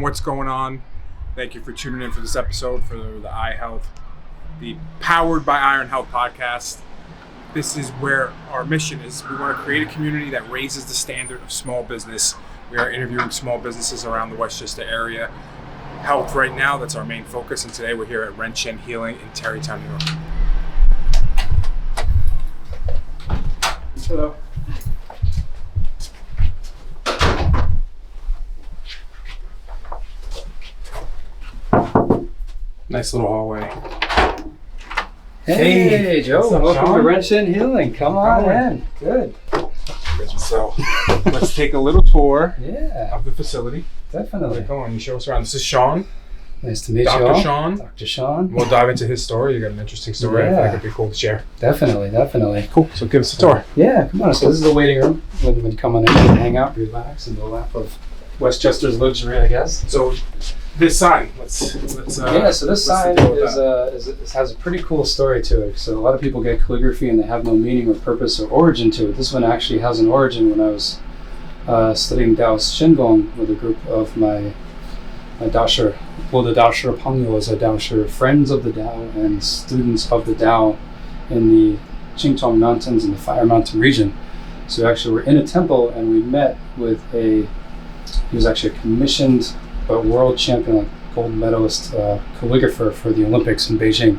what's going on? Thank you for tuning in for this episode for the Eye Health, the Powered by Iron Health podcast. This is where our mission is. We want to create a community that raises the standard of small business. We are interviewing small businesses around the Westchester area. Health right now, that's our main focus. And today we're here at Ren-Shen Healing in Tarrytown, New York. Hello. Nice little hallway. Hey Joe, welcome Sean? to Ren-Shen Healing. Come on in. Good. So let's take a little tour Yeah, of the facility. definitely. Go on, you show us around. This is Sean, Nice to meet you Dr. all. Sean. Dr. Sean. We'll dive into his story. You got an interesting story. I Yeah. think it'd be cool to share. Definitely. Cool. So give us a tour. Yeah, come on. So this is the waiting room. When you come on in, you can hang out, relax in the lap of Westchester's luxury, I guess. So this sign. Let's So this what's sign the deal with has a pretty cool story to it. So a lot of people get calligraphy and they have no meaning or purpose or origin to it. This one actually has an origin. When I was studying Taoist Shingon with a group of my Daoshi, well, the Daoshi Pangyo is a Daoshi friends of the Tao and students of the Tao in the Qingtong Mountains in the Fire Mountain region. So actually we're in a temple and we met with he was actually a commissioned but world champion, like gold medalist calligrapher for the Olympics in Beijing.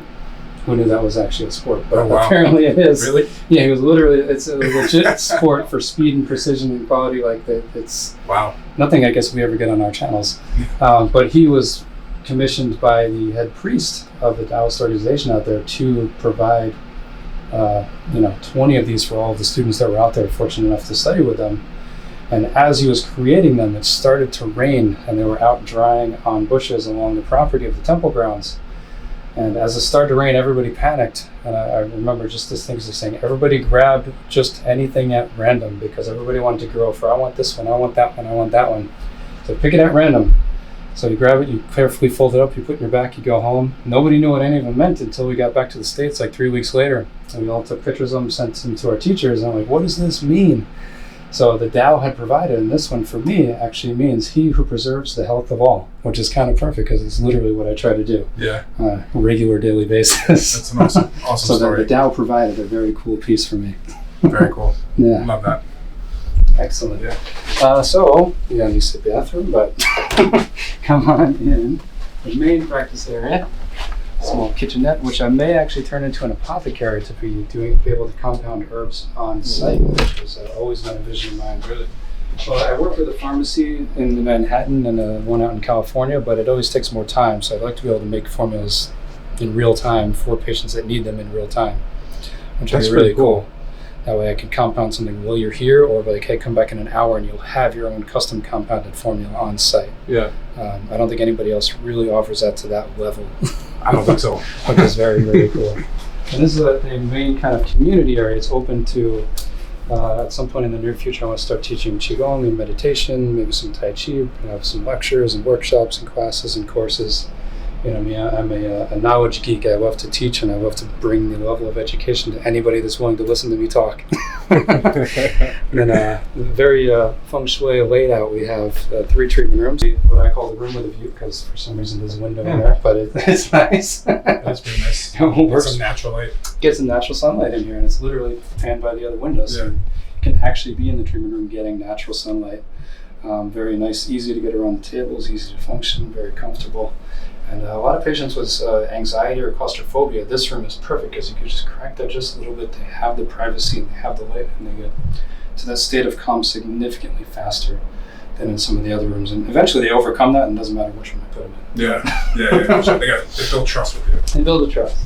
Who knew that was actually a sport? But apparently it is. Really? Yeah, he was literally, it's a legit sport for speed and precision and quality. Like that, it's Wow. nothing I guess we ever get on our channels. But he was commissioned by the head priest of the Taoist organization out there to provide 20 of these for all of the students that were out there fortunate enough to study with them. And as he was creating them, it started to rain and they were out drying on bushes along the property of the temple grounds. And as it started to rain, everybody panicked. And I remember just this thing just saying, everybody grab just anything at random because everybody wanted to grow for, I want this one, I want that one, I want that one. So pick it at random. So you grab it, you carefully fold it up, you put it in your back, you go home. Nobody knew what any of them meant until we got back to the States like 3 weeks later. And we all took pictures of them, sent them to our teachers. And I'm like, what does this mean? So the Tao had provided, and this one for me actually means he who preserves the health of all, which is kind of perfect because it's literally what I try to do Yeah. on a regular daily basis. That's an awesome So story. the Tao provided a very cool piece for me. Very cool. Yeah, Love that. excellent. Yeah. So, you don't need to the bathroom, but come on in. The main practice area. Small kitchenette, which I may actually turn into an apothecary to be able to compound herbs on site, which was always been a vision of mine. Really? Well, I work with a pharmacy in Manhattan and one out in California, but it always takes more time. So I'd like to be able to make formulas in real time for patients that need them in real time, which would be really cool. That way I could compound something while you're here, or like, hey, come back in an hour and you'll have your own custom compounded formula on site. Yeah. I don't think anybody else really offers that to that level. I don't think so. Which is very, very cool. And this is the main kind of community area. It's open to, at some point in the near future, I want to start teaching Qigong and meditation, maybe some Tai Chi, have some lectures and workshops and classes and courses. You know, I'm a knowledge geek. I love to teach and I love to bring the level of education to anybody that's willing to listen to me talk. And then very feng shui laid out, we have 3 treatment rooms. What I call the room with a view, because for some reason there's a window in there, but it's nice. That's pretty nice. It Get some natural light. Get some natural sunlight in here, and it's literally fanned by the other windows. Yeah. So you can actually be in the treatment room getting natural sunlight. Very nice, easy to get around the tables, easy to function, very comfortable. And a lot of patients with anxiety or claustrophobia, this room is perfect because you can just crack that just a little bit. They have the privacy and they have the light, and they get to that state of calm significantly faster than in some of the other rooms. And eventually they overcome that, and it doesn't matter which room I put them in. Yeah. They build trust with you. They build a trust.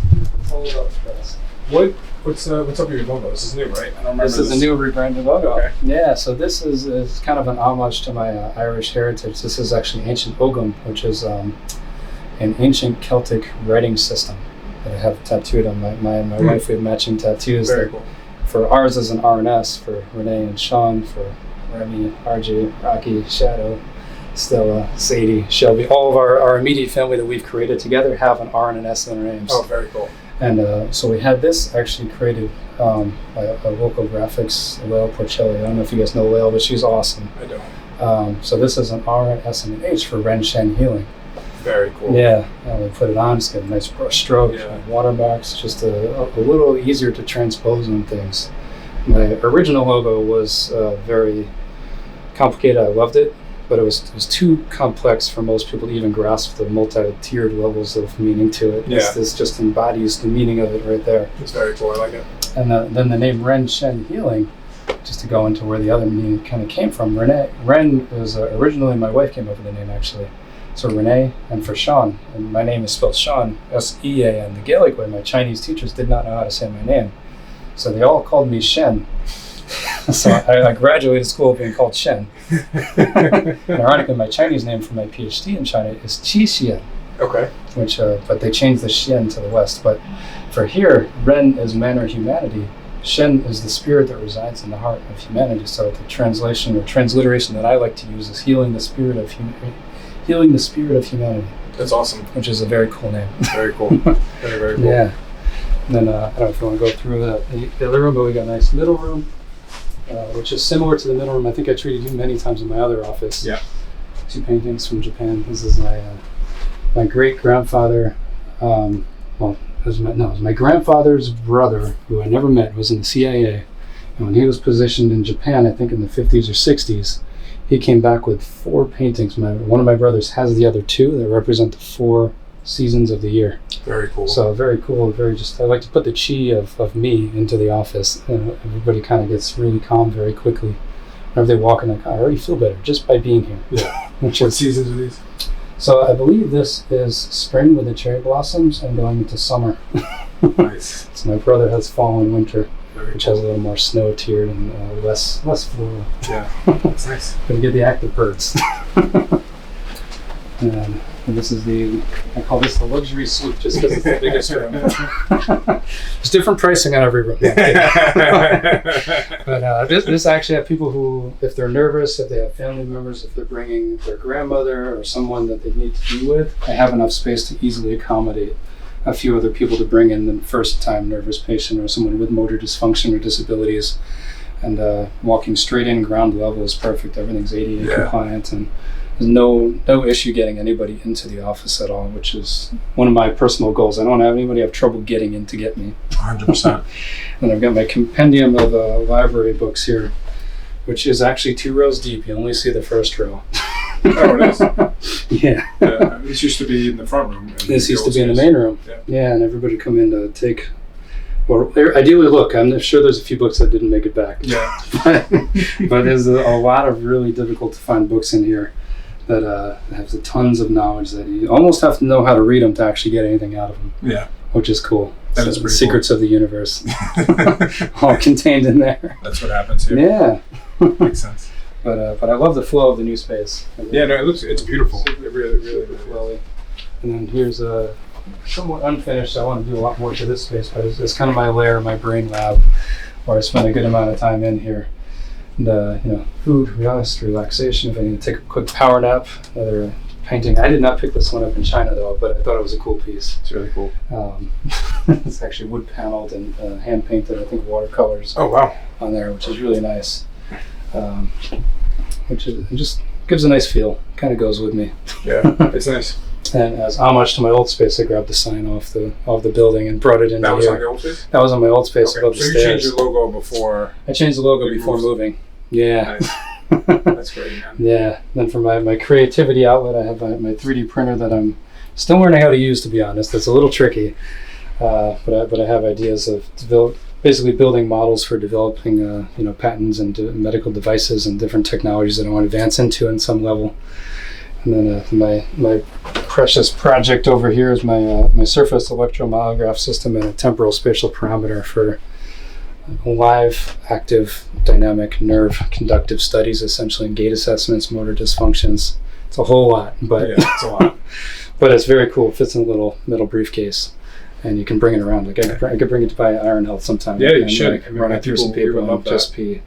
It's all about trust. What's up with your logo? This is new, right? I don't remember. This is a new rebranded logo. Okay. Yeah, so this is kind of an homage to my Irish heritage. This is actually ancient Ogam, which is an ancient Celtic writing system that I have tattooed on my wife. We have matching tattoos. Very cool. For ours is an RNS, for Renee and Sean, for Remy, RJ, Rocky, Shadow, Stella, Sadie, Shelby. All of our immediate family that we've created together have an R and an S in their names. Oh, very cool. And so we had this actually created by a local graphics, Lael Porcelli. I don't know if you guys know Lael, but she's awesome. I don't. So this is an R, an S, and an H for Ren-Shen Healing. Very cool. Yeah, we put it on, just get a nice brush stroke, watermarks, just a little easier to transpose on things. My original logo was very complicated. I loved it, but it was too complex for most people to even grasp the multi-tiered levels of meaning to it. Yeah. This just embodies the meaning of it right there. It's very cool. I like it. And then the name Ren-Shen Healing, just to go into where the other meaning kind of came from. Ren was originally, my wife came up with the name actually. So Renee, and for Sean, and my name is spelled Sean, S-E-A-N. The Gaelic way, my Chinese teachers did not know how to say my name. So they all called me Shen. So I graduated school being called Shen. And ironically, my Chinese name for my PhD in China is Qi Xian. Okay. Which, but they changed the Xian to the West. But for here, Ren is man or humanity. Shen is the spirit that resides in the heart of humanity. So the translation or transliteration that I like to use is healing the spirit of humanity. That's awesome. Which is a very cool name. Very cool. Very, very cool. Yeah. And then I don't know if you want to go through the other room, but we got a nice middle room, which is similar to the middle room I think I treated you many times in my other office. Yeah. 2 paintings from Japan. This is my great grandfather. It was my grandfather's brother, who I never met, was in the CIA. And when he was positioned in Japan, I think in the 50s or 60s, he came back with 4 paintings. One of my brothers has the other 2 that represent the 4 seasons of the year. Very cool. So very cool. I like to put the chi of me into the office. Everybody kind of gets really calm very quickly. Whenever they walk in the car, I already feel better just by being here. Yeah. What seasons are these? So I believe this is spring with the cherry blossoms and going into summer. Nice. So my brother has fall and winter, which cool. has a little more snow tiered and less floral. Yeah, that's nice. But you get the active birds. And this is I call this the luxury suite just because it's the biggest room. There's different pricing on every room. But this actually have people who, if they're nervous, if they have family members, if they're bringing their grandmother or someone that they need to be with, I have enough space to easily accommodate a few other people to bring in the first-time nervous patient or someone with motor dysfunction or disabilities. And walking straight in ground level is perfect. Everything's ADA compliant, and there's no issue getting anybody into the office at all, which is one of my personal goals. I don't have anybody have trouble getting in to get me. 100%. And I've got my compendium of library books here, which is actually 2 rows deep. You only see the first row. Oh, it is? Yeah. This used to be in the front room. This used to be in the main room. Yeah, and everybody come in to take... Well, ideally, look, I'm sure there's a few books that didn't make it back. Yeah. But there's a lot of really difficult to find books in here that have tons of knowledge that you almost have to know how to read them to actually get anything out of them. Yeah. Which is cool. That is the pretty secrets cool. of the universe. All contained in there. That's what happens here. Yeah. Makes sense. But I love the flow of the new space. Yeah, no, it's beautiful. It really flowy. And then here's somewhat unfinished. I want to do a lot more to this space, but it's kind of my lair, my brain lab, where I spend a good amount of time in here. And food, rest, relaxation. If I need to take a quick power nap, another painting. I did not pick this one up in China though, but I thought it was a cool piece. It's really cool. It's actually wood paneled and hand painted. I think watercolors. Oh wow! On there, which is really nice. Which it just gives a nice feel. Kind of goes with me. Yeah, it's nice. And as homage to my old space, I grabbed the sign off the building and brought it into here. That was on your old space? That was on my old space above the stairs. So you changed your logo before? I changed the logo before moving. Yeah. Nice. That's great, man. Yeah. Then for my creativity outlet, I have my 3D printer that I'm still learning how to use, to be honest. It's a little tricky. But I have ideas of basically building models for developing patents and medical devices and different technologies that I want to advance into on some level. And then my precious project over here is my surface electromyograph system and a temporal spatial parameter for live, active, dynamic nerve conductive studies, essentially, and gait assessments, motor dysfunctions. It's a whole lot, but it's a lot. But it's very cool. It fits in a little metal briefcase, and you can bring it around. Like I could bring it to buy Iron Health sometime. Yeah, you should. Run it through some people and just be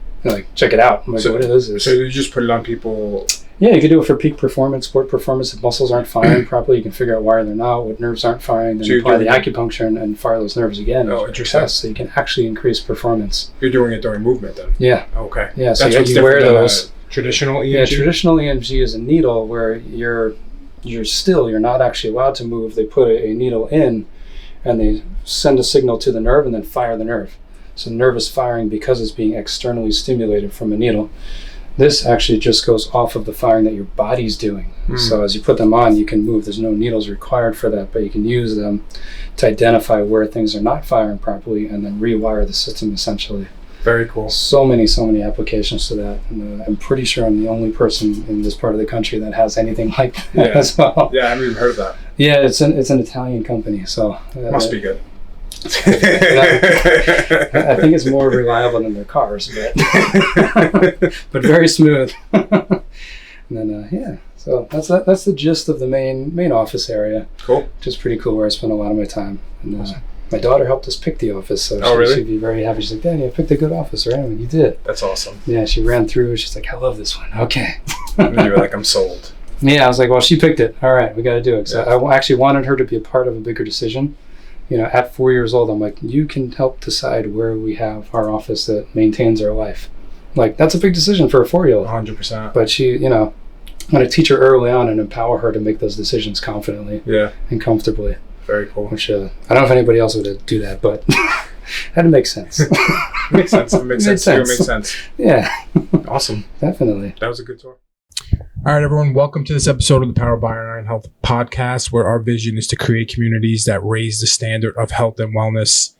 check it out. Like, what it is. So you just put it on people. Yeah, you can do it for peak performance, sport performance. If muscles aren't firing properly, you can figure out why they're not, what nerves aren't firing, then so apply the acupuncture and fire those nerves again. Oh, interesting. So you can actually increase performance. You're doing it during movement then? Yeah. Okay. Yeah, so you wear those. Traditional EMG? Yeah, traditional EMG is a needle where you're still, you're not actually allowed to move. They put a needle in and they send a signal to the nerve and then fire the nerve. So the nerve is firing because it's being externally stimulated from a needle. This actually just goes off of the firing that your body's doing. So as you put them on, you can move. There's no needles required for that, but you can use them to identify where things are not firing properly and then rewire the system essentially. Very cool. So many applications to that. And, I'm pretty sure I'm the only person in this part of the country that has anything like that as well. Yeah, I haven't even heard of that. Yeah, it's an Italian company, so must be good. I think it's more reliable than their cars, but very smooth. And then so that's the gist of the main office area. Cool. Which is pretty cool, where I spend a lot of my time. And awesome. My daughter helped us pick the office, so she'd be very happy. She's like, "Daddy, I picked a good office, right?" I'm like, "You did." That's awesome. Yeah, she ran through. She's like, "I love this one." Okay. And you were like, "I'm sold." Yeah, I was like, "Well, she picked it. All right, we got to do it." So I actually wanted her to be a part of a bigger decision. At 4 years old, I'm like, you can help decide where we have our office that maintains our life. Like, that's a big decision for a 4-year-old. 100%. But she, I'm going to teach her early on and empower her to make those decisions confidently and comfortably. Very cool. Which, I don't know if anybody else would do that, but had to make sense. Makes sense. It makes sense. It makes sense. Yeah. Awesome. Definitely. That was a good tour. All right, everyone. Welcome to this episode of the Powered by Iron Health podcast, where our vision is to create communities that raise the standard of health and wellness.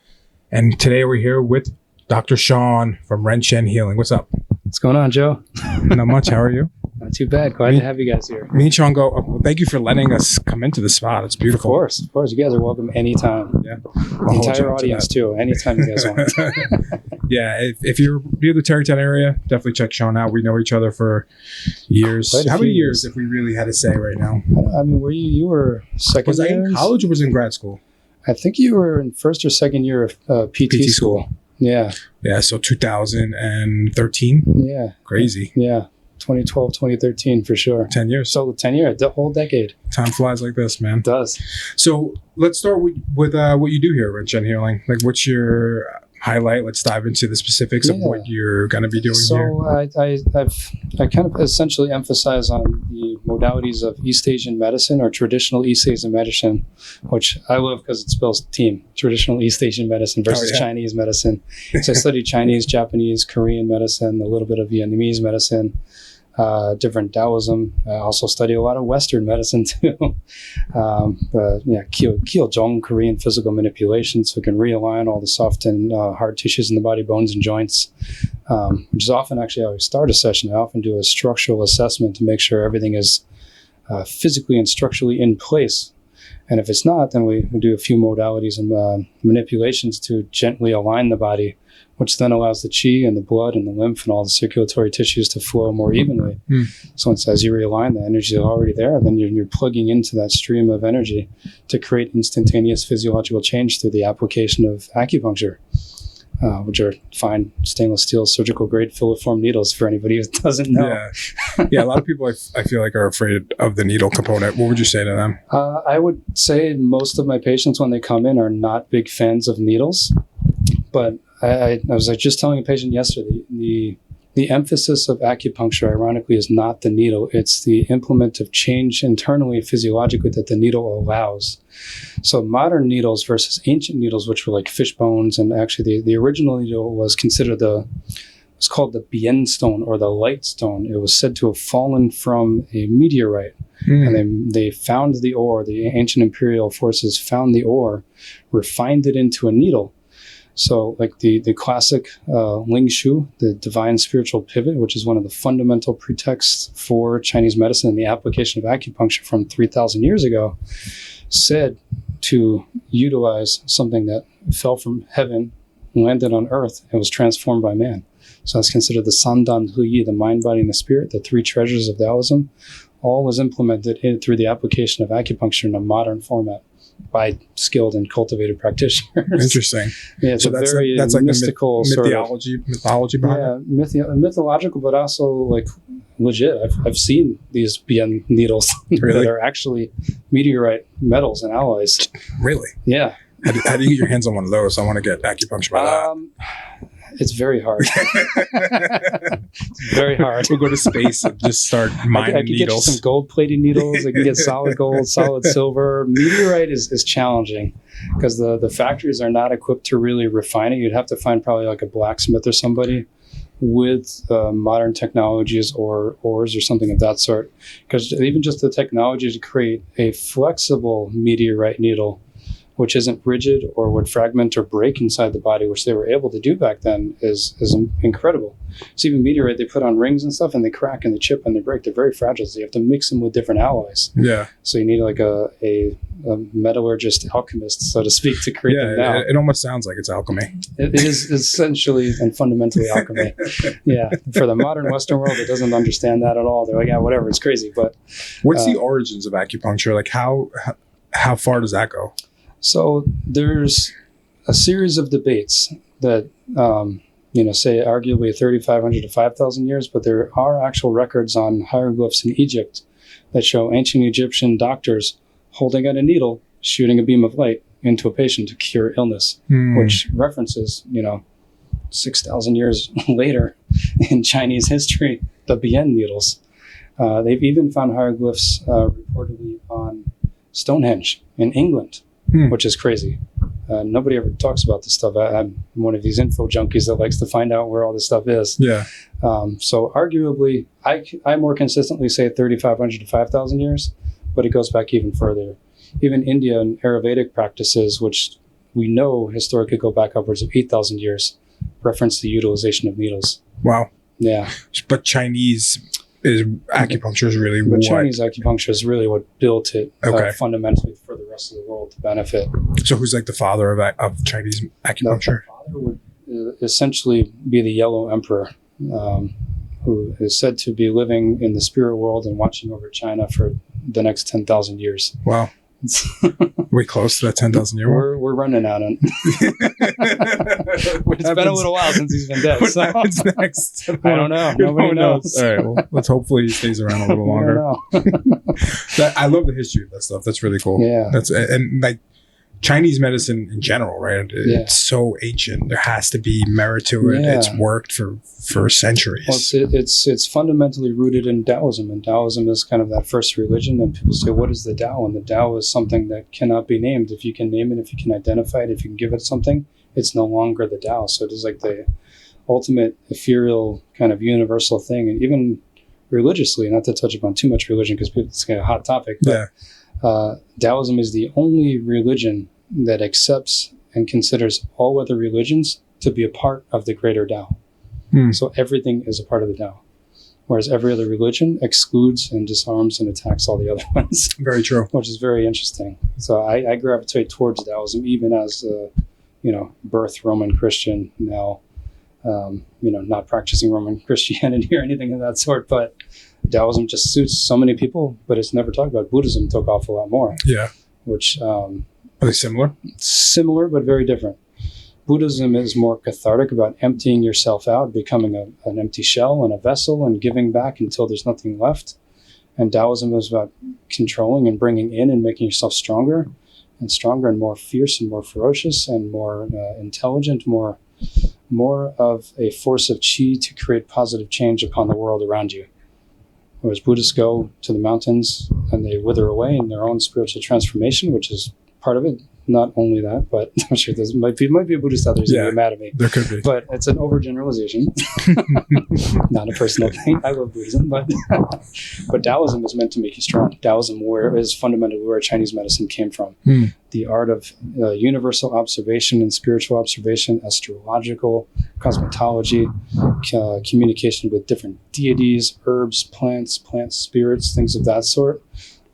And today we're here with Dr. Sean from Ren-Shen Healing. What's up? What's going on, Joe? Not much. How are you? Not too bad. Glad to have you guys here. Me and Sean go, well, thank you for letting us come into the spot. It's beautiful. Of course. You guys are welcome anytime. Yeah. The entire audience, too. Anytime you guys want. Yeah. If you're near the Tarrytown area, definitely check Sean out. We know each other for years. How many years, if we really had to say right now? I mean, were you were second year? Was I in college or was I in grad school? I think you were in first or second year of PT school. Yeah. Yeah. So 2013. Yeah. Crazy. Yeah. 2012, 2013 for sure. 10 years. So 10 years, the whole decade. Time flies like this, man. It does. So let's start with what you do here at Ren-Shen Healing. Like, what's your highlight? Let's dive into the specifics of what you're going to be doing here. So I kind of essentially emphasize on the modalities of East Asian medicine or traditional East Asian medicine, which I love because it spells team, traditional East Asian medicine versus Chinese medicine. So I studied Chinese, Japanese, Korean medicine, a little bit of Vietnamese medicine, different Taoism. I also study a lot of Western medicine too. Kyojong, Korean physical manipulation, so we can realign all the soft and hard tissues in the body, bones and joints, which is often actually how we start a session. I often do a structural assessment to make sure everything is physically and structurally in place. And if it's not, then we do a few modalities and manipulations to gently align the body, which then allows the chi and the blood and the lymph and all the circulatory tissues to flow more evenly. So as you realign, the energy is already there, then you're plugging into that stream of energy to create instantaneous physiological change through the application of acupuncture, which are fine stainless steel surgical grade filiform needles for anybody who doesn't know. Yeah, a lot of people I feel like are afraid of the needle component. What would you say to them? I would say most of my patients when they come in are not big fans of needles, but I was just telling a patient yesterday, the emphasis of acupuncture, ironically, is not the needle. It's the implement of change internally, physiologically, that the needle allows. So modern needles versus ancient needles, which were like fish bones, and actually the original needle was considered it's called the Bien stone or the light stone. It was said to have fallen from a meteorite. And they found the ore. The ancient imperial forces found the ore, refined it into a needle. So like the classic Ling Shu, the divine spiritual pivot, which is one of the fundamental pretexts for Chinese medicine and the application of acupuncture from 3,000 years ago, said to utilize something that fell from heaven, landed on earth, and was transformed by man. So that's considered the Sandan Huyi, the mind, body, and the spirit, the three treasures of Taoism. All was implemented through the application of acupuncture in a modern format by skilled and cultivated practitioners. Interesting. Yeah, it's that's like mystical mythology behind it? Yeah, mythological, but also like legit. I've seen these BN needles that are actually meteorite metals and alloys. Really? Yeah. How do you get your hands on one of those? I want to get acupuncture by that. It's very hard. It's very hard. We'll go to space and just start mining I could needles. get you some gold plated needles. I can get solid gold, solid silver. Meteorite is challenging because the factories are not equipped to really refine it. You'd have to find probably like a blacksmith or somebody with modern technologies or ores or something of that sort. Because even just the technology to create a flexible meteorite needle, which isn't rigid or would fragment or break inside the body, which they were able to do back then, is incredible. So even meteorite, they put on rings and stuff, and they crack and they chip and they break. They're very fragile, so you have to mix them with different alloys. Yeah. So you need like a metallurgist, alchemist, so to speak, to create them now. It almost sounds like it's alchemy. It is essentially and fundamentally alchemy. Yeah. For the modern Western world that doesn't understand that at all, they're like, yeah, whatever, it's crazy. But what's the origins of acupuncture? Like how far does that go? So there's a series of debates that, say arguably 3,500 to 5,000 years, but there are actual records on hieroglyphs in Egypt that show ancient Egyptian doctors holding out a needle, shooting a beam of light into a patient to cure illness, which references, 6,000 years later in Chinese history, the Bien needles. They've even found hieroglyphs reportedly on Stonehenge in England. Which is crazy. Nobody ever talks about this stuff. I'm one of these info junkies that likes to find out where all this stuff is. Yeah. So arguably, I more consistently say 3,500 to 5,000 years, but it goes back even further. Even India and Ayurvedic practices, which we know historically go back upwards of 8,000 years, reference the utilization of needles. Wow. Yeah. But acupuncture is really what? Chinese acupuncture is really what built it fundamentally for the rest of the world to benefit. So who's like the father of Chinese acupuncture? The father would essentially be the Yellow Emperor, who is said to be living in the spirit world and watching over China for the next 10,000 years. Wow. We're close to that 10,000 year mark. We're running on it. It's been a little while since he's been dead. What happens next? I don't know. Nobody knows. All right. Well, let's hopefully he stays around a little longer. I love the history of that stuff. That's really cool. Yeah. And like Chinese medicine in general, right? It's so ancient. There has to be merit to it. Yeah. It's worked for centuries. Well, it's fundamentally rooted in Taoism, and Taoism is kind of that first religion. And people say, what is the Tao? And the Tao is something that cannot be named. If you can name it, if you can identify it, if you can give it something, it's no longer the Tao. So it is like the ultimate ethereal kind of universal thing. And even religiously, not to touch upon too much religion because it's kind of a hot topic, but Taoism is the only religion that accepts and considers all other religions to be a part of the greater Tao. So everything is a part of the Tao, whereas every other religion excludes and disarms and attacks all the other ones. Very true. Which is very interesting. So I gravitate towards Taoism, even as birth Roman Christian now, not practicing Roman Christianity or anything of that sort, but Taoism just suits so many people, but it's never talked about. Buddhism took off a lot more. Yeah. Which are they similar? Similar, but very different. Buddhism is more cathartic about emptying yourself out, becoming an empty shell and a vessel and giving back until there's nothing left. And Taoism is about controlling and bringing in and making yourself stronger and more fierce and more ferocious and more intelligent, more of a force of qi to create positive change upon the world around you. Whereas Buddhists go to the mountains and they wither away in their own spiritual transformation, which is part of it. Not only that, but I'm sure there might be a Buddhist out there who's going to get mad at me. There could be. But it's an overgeneralization. Not a personal thing. I love Buddhism, but Taoism is meant to make you strong. Taoism is fundamentally where Chinese medicine came from. The art of universal observation and spiritual observation, astrological, cosmetology, communication with different deities, herbs, plants, spirits, things of that sort.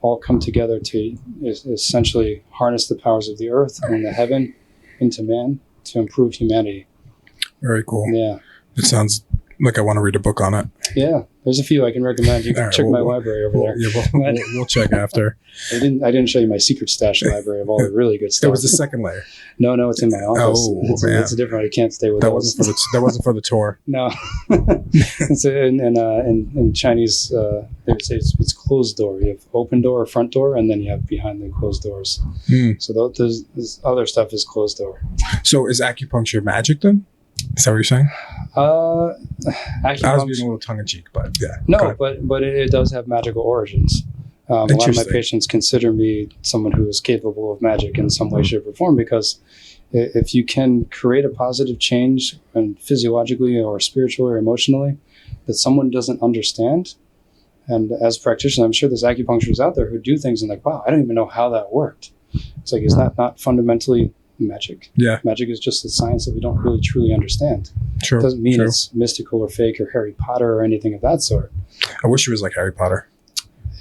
All come together to essentially harness the powers of the earth and the heaven into man to improve humanity. Very cool. Yeah. It sounds like I want to read a book on it. Yeah. There's a few I can recommend. You can check my library over there. Yeah, we'll check after. I didn't show you my secret stash library of all the really good stuff. It was the second layer. No, it's in my office. Man. It's different. I can't stay with that. That wasn't for the tour. No. In Chinese, they would say it's closed door. You have open door or front door, and then you have behind the closed doors. So this other stuff is closed door. So is acupuncture magic then? Is that what you're saying? Actually, I was being a little tongue-in-cheek, but yeah. No, but it does have magical origins. A lot of my patients consider me someone who is capable of magic in some way, shape, or form, because if you can create a positive change, and physiologically or spiritually or emotionally, that someone doesn't understand, and as a practitioner, I'm sure there's acupuncturists out there who do things and like, wow, I don't even know how that worked. It's like, is that not fundamentally magic? Yeah. Magic is just a science that we don't really truly understand. True. It doesn't mean it's mystical or fake or Harry Potter or anything of that sort. I wish it was like Harry Potter.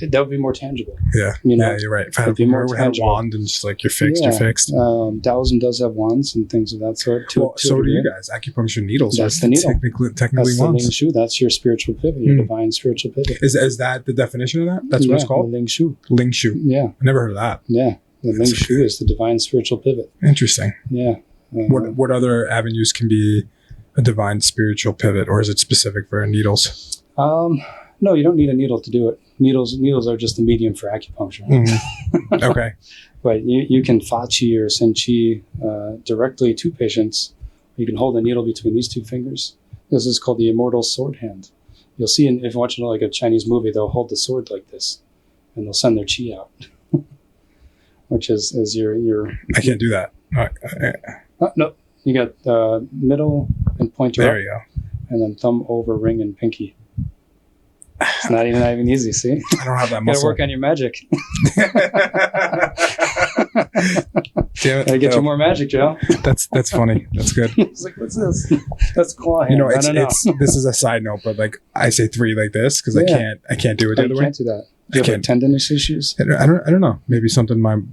That would be more tangible. Yeah. Yeah, you're right. If I had a wand and just like you're fixed, you're fixed. Taoism does have wands and things of that sort. So do you guys. Acupuncture needles. That's the needle. Technically that's wands. The Ling Shu. That's your spiritual pivot, your divine spiritual pivot. Is that the definition of that? That's what it's called? Ling Shu. Ling Shu. Yeah. I never heard of that. Yeah. The Ling Shu is the divine spiritual pivot. Interesting. Yeah. What other avenues can be a divine spiritual pivot, or is it specific for needles? No, you don't need a needle to do it. Needles are just the medium for acupuncture. Mm-hmm. Okay. But you can Fa Qi or Sen Qi directly to patients. You can hold a needle between these two fingers. This is called the immortal sword hand. You'll see if you watch like a Chinese movie, they'll hold the sword like this, and they'll send their qi out, which is your. I can't do that. No, you got middle and pointer. There you go. And then thumb over ring and pinky. It's not even easy, see? I don't have that muscle. Gotta work on your magic. Damn it. Gotta get you more magic, Joe. That's funny. That's good. It's like, what's this? That's claw hand. This is a side note, but like I say 3 like this because I can't do it the other way. You can't do that. Do you have like tendinous issues? I don't know. Maybe something maybe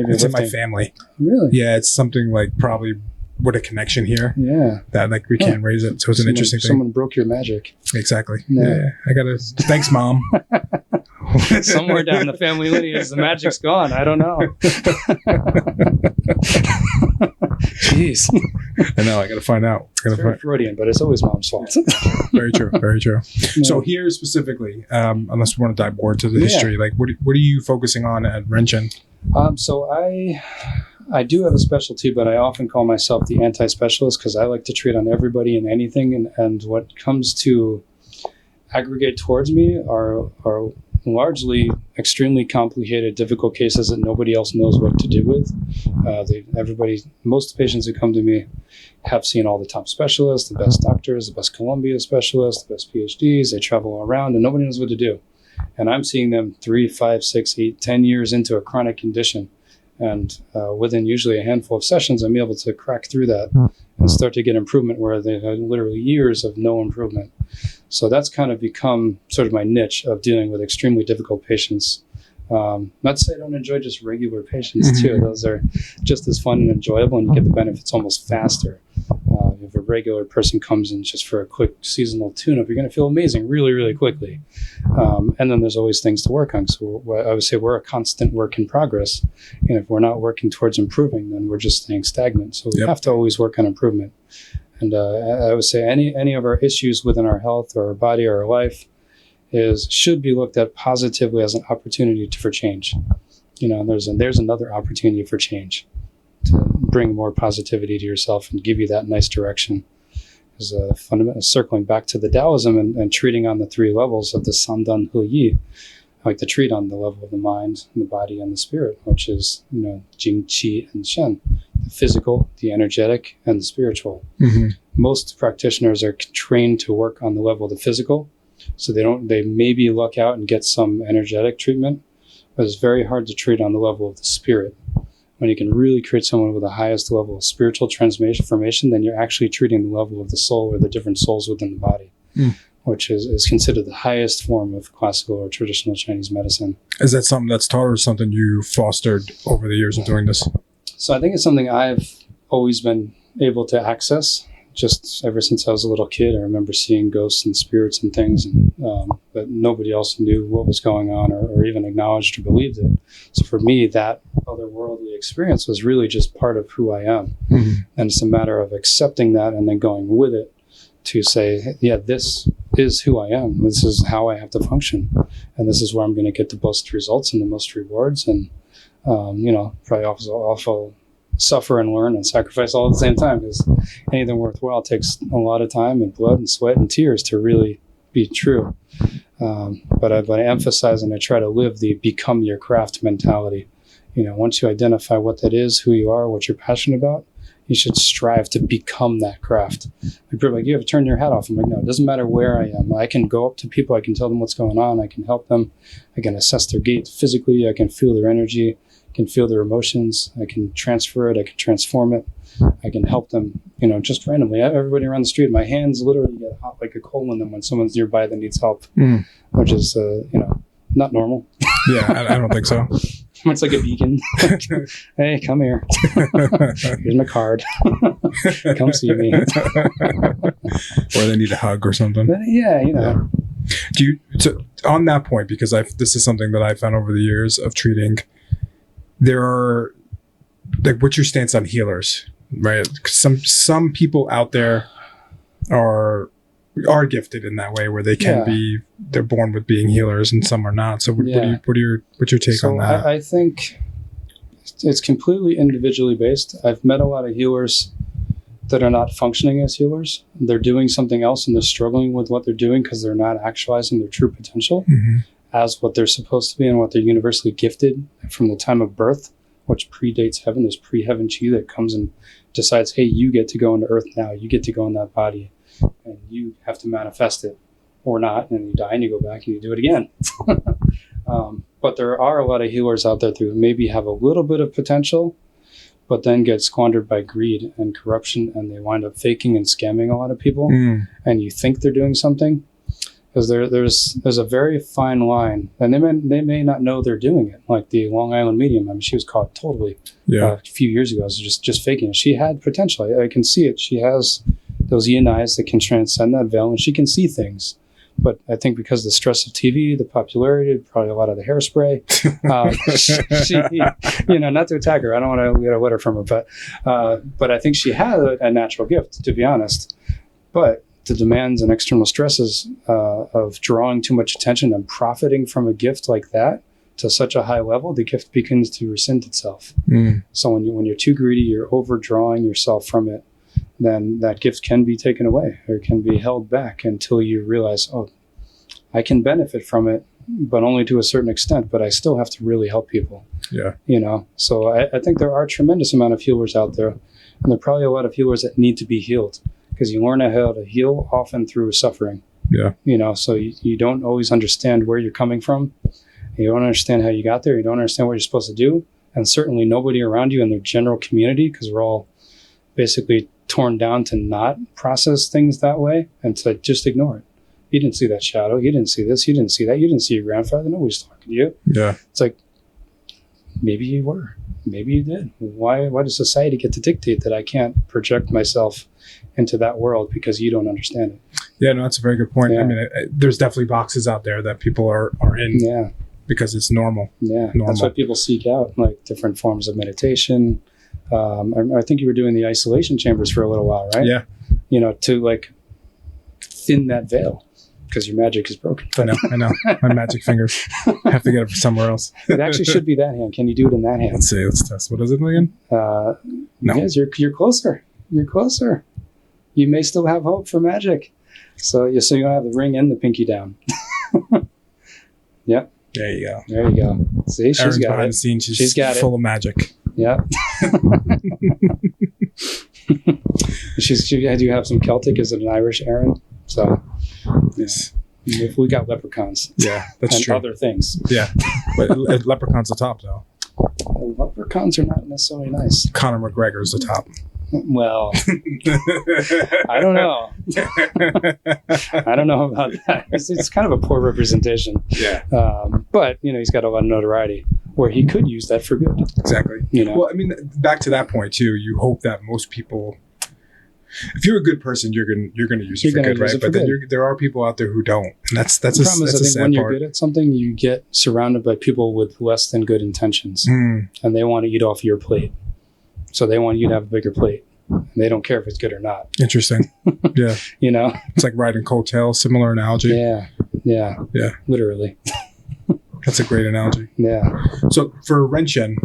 it's in my family. Really? Yeah, it's something like probably with a connection here. Yeah. That like we can't raise it. So it's an interesting thing. Someone broke your magic. Exactly. Yeah. I gotta thanks, Mom. Somewhere down the family lineage, the magic's gone. I don't know. Jeez. I know. I gotta find out. It's very Freudian, but it's always Mom's fault. Very true. Very true. Yeah. So here specifically, unless we want to dive more into the history, like what are you focusing on at Ren-Shen? So I do have a specialty, but I often call myself the anti-specialist because I like to treat on everybody and anything. And what comes to aggregate towards me are largely extremely complicated, difficult cases that nobody else knows what to do with. Most patients who come to me have seen all the top specialists, the best doctors, the best Columbia specialists, the best PhDs. They travel around and nobody knows what to do. And I'm seeing them 3, 5, 6, 8, 10 years into a chronic condition. And within usually a handful of sessions, I'm able to crack through that and start to get improvement where they've had literally years of no improvement. So that's kind of become sort of my niche of dealing with extremely difficult patients. Not to say I don't enjoy just regular patients too. Those are just as fun and enjoyable, and you get the benefits almost faster. If a regular person comes in just for a quick seasonal tune-up, you're going to feel amazing really, really quickly. And then there's always things to work on. So I would say we're a constant work in progress. And if we're not working towards improving, then we're just staying stagnant. So we have to always work on improvement. And I would say any of our issues within our health or our body or our life should be looked at positively as an opportunity for change. There's another opportunity for change to bring more positivity to yourself and give you that nice direction. Is fundamental, circling back to the Taoism and treating on the 3 levels of the Sandan He Yi. I like to treat on the level of the mind, the body, and the spirit, which is Jing, Qi, and Shen. The physical, the energetic, and the spiritual. Mm-hmm. Most practitioners are trained to work on the level of the physical, so they maybe luck out and get some energetic treatment, but it's very hard to treat on the level of the spirit. When you can really create someone with the highest level of spiritual transformation, then you're actually treating the level of the soul or the different souls within the body, which is considered the highest form of classical or traditional Chinese medicine. Is that something that's taught or something you fostered over the years of doing this? So I think it's something I've always been able to access. Just ever since I was a little kid, I remember seeing ghosts and spirits and things, but nobody else knew what was going on or even acknowledged or believed it. So for me, that otherworldly experience was really just part of who I am. Mm-hmm. And it's a matter of accepting that and then going with it to say, yeah, this is who I am. This is how I have to function. And this is where I'm going to get the most results and the most rewards. And, probably also suffer and learn and sacrifice all at the same time, because anything worthwhile takes a lot of time and blood and sweat and tears to really be true. But I emphasize and I try to live the become your craft mentality. Once you identify what that is, who you are, what you're passionate about, you should strive to become that craft. People are like, you have to turn your hat off. I'm like, no, it doesn't matter where I am. I can go up to people. I can tell them what's going on. I can help them. I can assess their gait physically. I can feel their energy. I can feel their emotions. I can transfer it. I can transform it. I can help them, just randomly. Everybody around the street, my hands literally get hot like a coal in them when someone's nearby that needs help, which is, not normal. Yeah, I don't think so. It's like a beacon. Hey, come here. Here's my card. Come see me. Or they need a hug or something. But yeah. Do you, on that point, because this is something that I've found over the years of treating, there are, like, what's your stance on healers, right? Some people out there are gifted in that way, where they can be, they're born with being healers, and some are not. So what's your take on that? I think it's completely individually based. I've met a lot of healers that are not functioning as healers. They're doing something else and they're struggling with what they're doing because they're not actualizing their true potential as what they're supposed to be and what they're universally gifted from the time of birth, which predates heaven. There's pre-heaven chi that comes and decides, hey, you get to go into earth now. You get to go in that body. And you have to manifest it or not, and you die and you go back and you do it again. But there are a lot of healers out there who maybe have a little bit of potential, but then get squandered by greed and corruption, and they wind up faking and scamming a lot of people. And you think they're doing something, because there's a very fine line, and they may not know they're doing it. Like the Long Island medium, I mean, she was caught totally a few years ago. So just faking it. She had potential. I can see it. She has those yin eyes that can transcend that veil, and she can see things. But I think because of the stress of TV, the popularity, probably a lot of the hairspray, she, not to attack her, I don't want to get a letter from her, but I think she had a natural gift, to be honest. But the demands and external stresses of drawing too much attention and profiting from a gift like that to such a high level, the gift begins to rescind itself. So when you're too greedy, you're overdrawing yourself from it, then that gift can be taken away or can be held back until you realize, oh, I can benefit from it, but only to a certain extent, but I still have to really help people. Yeah. So I think there are a tremendous amount of healers out there, and there are probably a lot of healers that need to be healed, because you learn how to heal often through suffering. Yeah. So you don't always understand where you're coming from. You don't understand how you got there. You don't understand what you're supposed to do. And certainly nobody around you in their general community, because we're all basically torn down to not process things that way and to just ignore it. You didn't see that shadow. You didn't see this. You didn't see that. You didn't see your grandfather. Nobody's talking to you. Yeah. It's like, maybe you were. Maybe you did. Why does society get to dictate that I can't project myself into that world because you don't understand it? Yeah, no, that's a very good point. Yeah. I mean, there's definitely boxes out there that people are in because it's normal. Yeah, that's why people seek out like different forms of meditation. I think you were doing the isolation chambers for a little while, right? Yeah. To like thin that veil, because your magic is broken. I know. My magic fingers. I have to get it somewhere else. It actually should be that hand. Can you do it in that hand? Let's see. Let's test. What is it again? No. Yes, you're closer. You're closer. You may still have hope for magic. So you don't have the ring and the pinky down. Yep. There you go. There you go. See, she's Erin's got behind it. the scenes. She's got full of magic. Yeah. I do have some Celtic. Is it an Irish Erin? So, yes. We got leprechauns. Yeah, that's and true. Other things. Yeah, but leprechaun's the top, though. Leprechauns are not necessarily nice. Conor McGregor's the top. Well, I don't know. I don't know about that. It's kind of a poor representation. Yeah. But he's got a lot of notoriety where he could use that for good. Exactly. Well, I mean, back to that point too. You hope that most people, if you're a good person, you're gonna use it for good, right? But then there are people out there who don't, and that's the problem. I think when you're good at something, you get surrounded by people with less than good intentions, and they want to eat off your plate. So they want you to have a bigger plate. And they don't care if it's good or not. Interesting. Yeah. It's like riding coattails. Similar analogy. Yeah. Literally. That's a great analogy. Yeah. So for Ren-Shen,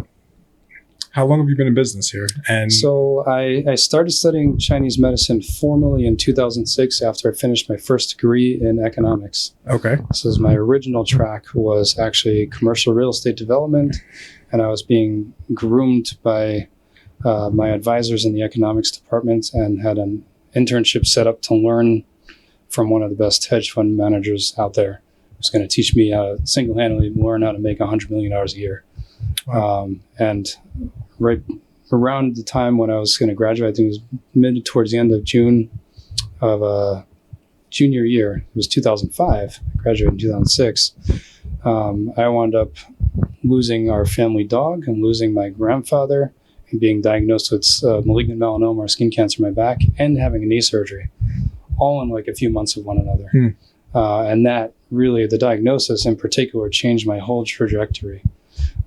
How long have you been in business here? And So I started studying Chinese medicine formally in 2006 after I finished my first degree in economics. okay, So my original track was actually commercial real estate development, and I was being groomed by my advisors in the economics department and had an internship set up to learn from one of the best hedge fund managers out there. Who was going to teach me how to single-handedly learn how to make $100 million a year. Wow. And right around the time when I was going to graduate, I think it was towards the end of June of junior year. It was 2005. I graduated in 2006. I wound up losing our family dog and losing my grandfather and being diagnosed with malignant melanoma or skin cancer in my back and having a knee surgery, all in like a few months of one another. And that really, the diagnosis in particular, changed my whole trajectory.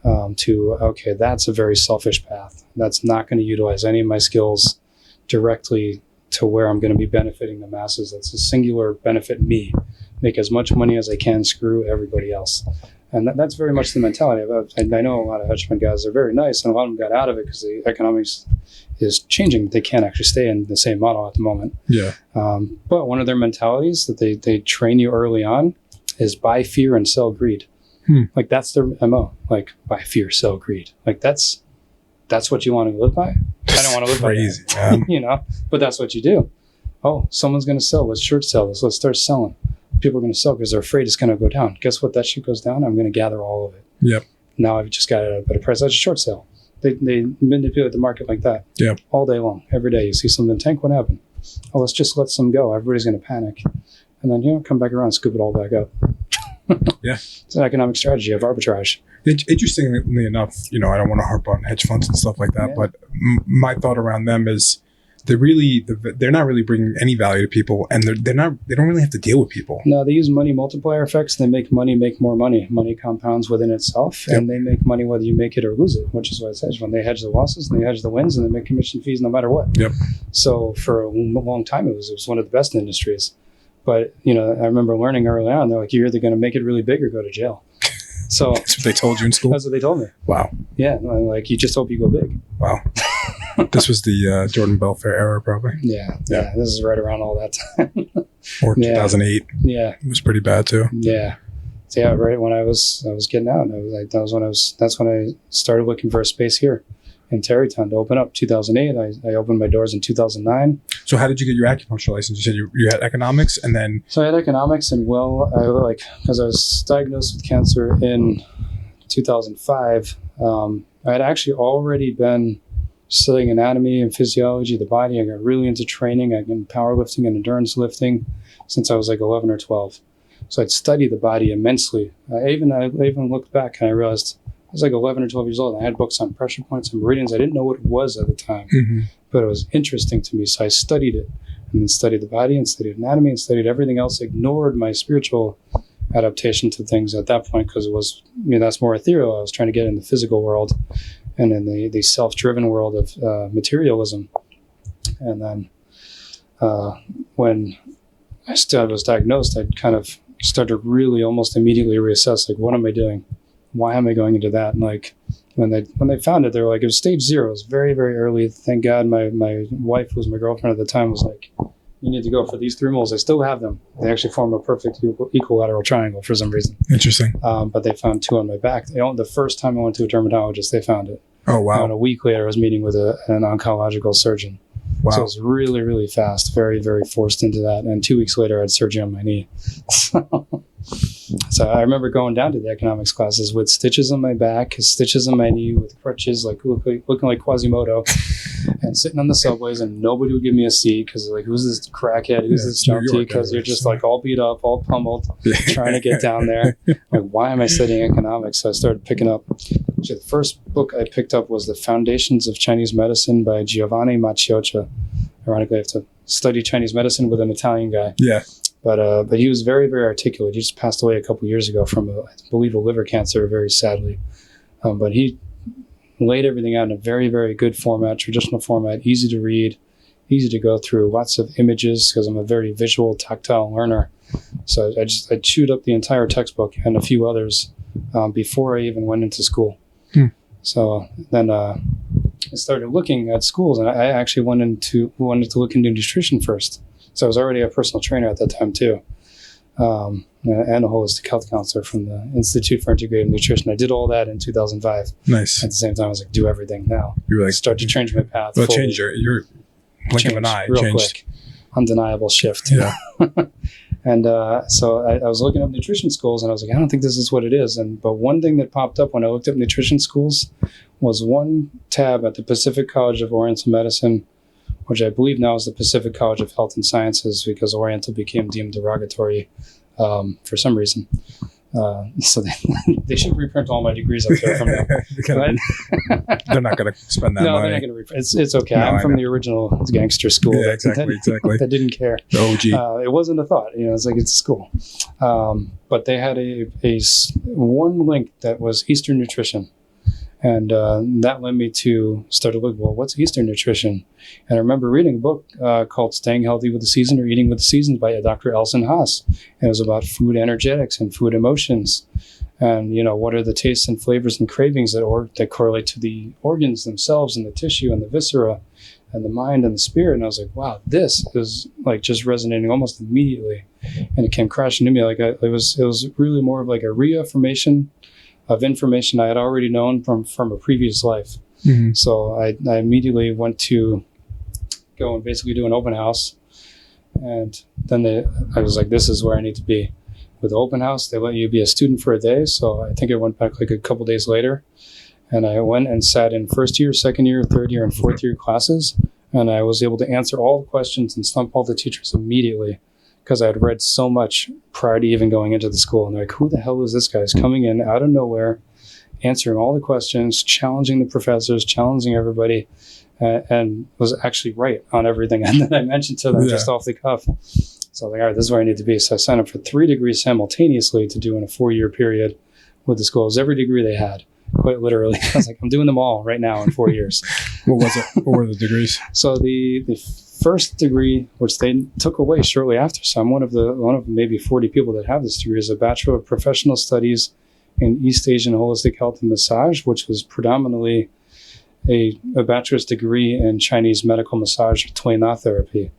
Okay, that's a very selfish path. That's not going to utilize any of my skills directly to where I'm going to be benefiting the masses. That's a singular benefit me. Make as much money as I can, screw everybody else. And that's very much the mentality. I know a lot of hedge fund guys are very nice, and a lot of them got out of it because the economics is changing. They can't actually stay in the same model at the moment. Yeah. But one of their mentalities that they train you early on is buy fear and sell greed. Like that's their MO. Like buy fear, sell greed. Like that's what you want to live by. I don't want to live crazy, by that. Man. You know, but that's what you do. Oh, someone's going to sell. Let's short sell this. Let's start selling. People are going to sell because they're afraid it's going to go down. Guess what? That shit goes down. I'm going to gather all of it. Yep. Now I've just got it at a better price. That's a short sell. They manipulate the market like that. Yeah. All day long. Every day you see something tank. What happened? Oh, let's just let some go. Everybody's going to panic. And then, come back around, scoop it all back up. Yeah. It's an economic strategy of arbitrage. Interestingly enough, I don't want to harp on hedge funds and stuff like that, but my thought around them is they're not really bringing any value to people, and they don't really have to deal with people. No, they use money multiplier effects. They make money make more money. Money compounds within itself, and they make money whether you make it or lose it, which is why it's hedge fund. They hedge the losses and they hedge the wins, and they make commission fees no matter what. Yep. So for a long time, it was one of the best industries. But I remember learning early on, they're like, you're either going to make it really big or go to jail. So that's what they told you in school? That's what they told me. Wow. Yeah, like you just hope you go big. Wow. This was the Jordan Belfair era, probably. Yeah. This is right around all that time. Or 2008. Yeah. It was pretty bad too. Yeah. So right when I was getting out, that's when I started looking for a space here in Tarrytown to open up. 2008. I opened my doors in 2009. So how did you get your acupuncture license? You said you had economics, and then... So I had economics, and because I was diagnosed with cancer in 2005, I had actually already been studying anatomy and physiology of the body. I got really into training. I'd been powerlifting and endurance lifting since I was like 11 or 12. So I'd studied the body immensely. I even looked back and I realized I was like 11 or 12 years old. I had books on pressure points and meridians. I didn't know what it was at the time, but it was interesting to me. So I studied it and then studied the body and studied anatomy and studied everything else, ignored my spiritual adaptation to things at that point because it was, that's more ethereal. I was trying to get in the physical world and in the self-driven world of materialism. And then when I was diagnosed, I kind of started to really almost immediately reassess, like, what am I doing? Why am I going into that? And like when they found it, they were like, it was stage 0. It was very, very early. Thank God my wife, who was my girlfriend at the time, was like, you need to go for these 3 moles. I still have them. They actually form a perfect equilateral triangle for some reason. Interesting. But they found 2 on my back. The first time I went to a dermatologist, they found it. Oh, wow. And a week later, I was meeting with an oncological surgeon. Wow. So it was really, really fast, very, very forced into that. And 2 weeks later, I had surgery on my knee. So I remember going down to the economics classes with stitches on my back, stitches on my knee, with crutches, like looking like Quasimodo, and sitting on the subways, and nobody would give me a seat because like, who's this crackhead? Who's this junkie? Because you're just like all beat up, all pummeled, trying to get down there. Like, why am I studying economics? So I started picking up. Actually, the first book I picked up was The Foundations of Chinese Medicine by Giovanni Maciocia. Ironically, I have to study Chinese medicine with an Italian guy. Yeah. But he was very, very articulate. He just passed away a couple of years ago from, I believe, a liver cancer, very sadly. But he laid everything out in a very, very good format, traditional format, easy to read, easy to go through, lots of images because I'm a very visual, tactile learner. So I chewed up the entire textbook and a few others before I even went into school. So then I started looking at schools, and I actually wanted to look into nutrition first. So I was already a personal trainer at that time too, and a holistic health counselor from the Institute for Integrative Nutrition. I did all that in 2005. Nice. At the same time, I was like, do everything now. You were like, start to change my path. Well, change your blink of an eye. Real Changed. Quick. Undeniable shift. Yeah. And so I was looking up nutrition schools, and I was like, I don't think this is what it is. But one thing that popped up when I looked up nutrition schools was one tab at the Pacific College of Oriental Medicine, which I believe now is the Pacific College of Health and Sciences, because Oriental became deemed derogatory for some reason. So they should reprint all my degrees up there from now. They're not going to spend that money. No, they're not going to reprint. It's okay. No, I'm from the original gangster school. Yeah, exactly. That didn't care. The OG. It wasn't a thought. It's like it's a school. But they had a one link that was Eastern nutrition. And that led me to start to look, well, what's Eastern nutrition? And I remember reading a book called Staying Healthy with the Season or Eating with the Seasons by Dr. Elson Haas. And it was about food energetics and food emotions. And, what are the tastes and flavors and cravings that correlate to the organs themselves and the tissue and the viscera and the mind and the spirit. And I was like, wow, this is like just resonating almost immediately. And it came crashing to me. Like it was really more of like a reaffirmation of information I had already known from a previous life. Mm-hmm. So I immediately went to go and basically do an open house. And then I was like, this is where I need to be. With the open house, they let you be a student for a day. So I think I went back like a couple days later. And I went and sat in first year, second year, third year, and fourth year classes. And I was able to answer all the questions and stump all the teachers immediately, because I had read so much prior to even going into the school. And they're like, who the hell is this guy? He's coming in out of nowhere, answering all the questions, challenging the professors, challenging everybody, and was actually right on everything that I mentioned to them just off the cuff. So I was like, all right, this is where I need to be. So I signed up for 3 degrees simultaneously to do in a 4-year period with the schools, every degree they had, quite literally. I was like, I'm doing them all right now in 4 years. What was it? What were the degrees? So the first degree, which they took away shortly after, so I'm one of maybe 40 people that have this degree, is a Bachelor of Professional Studies in East Asian Holistic Health and Massage, which was predominantly a bachelor's degree in Chinese medical massage or Tui Na therapy.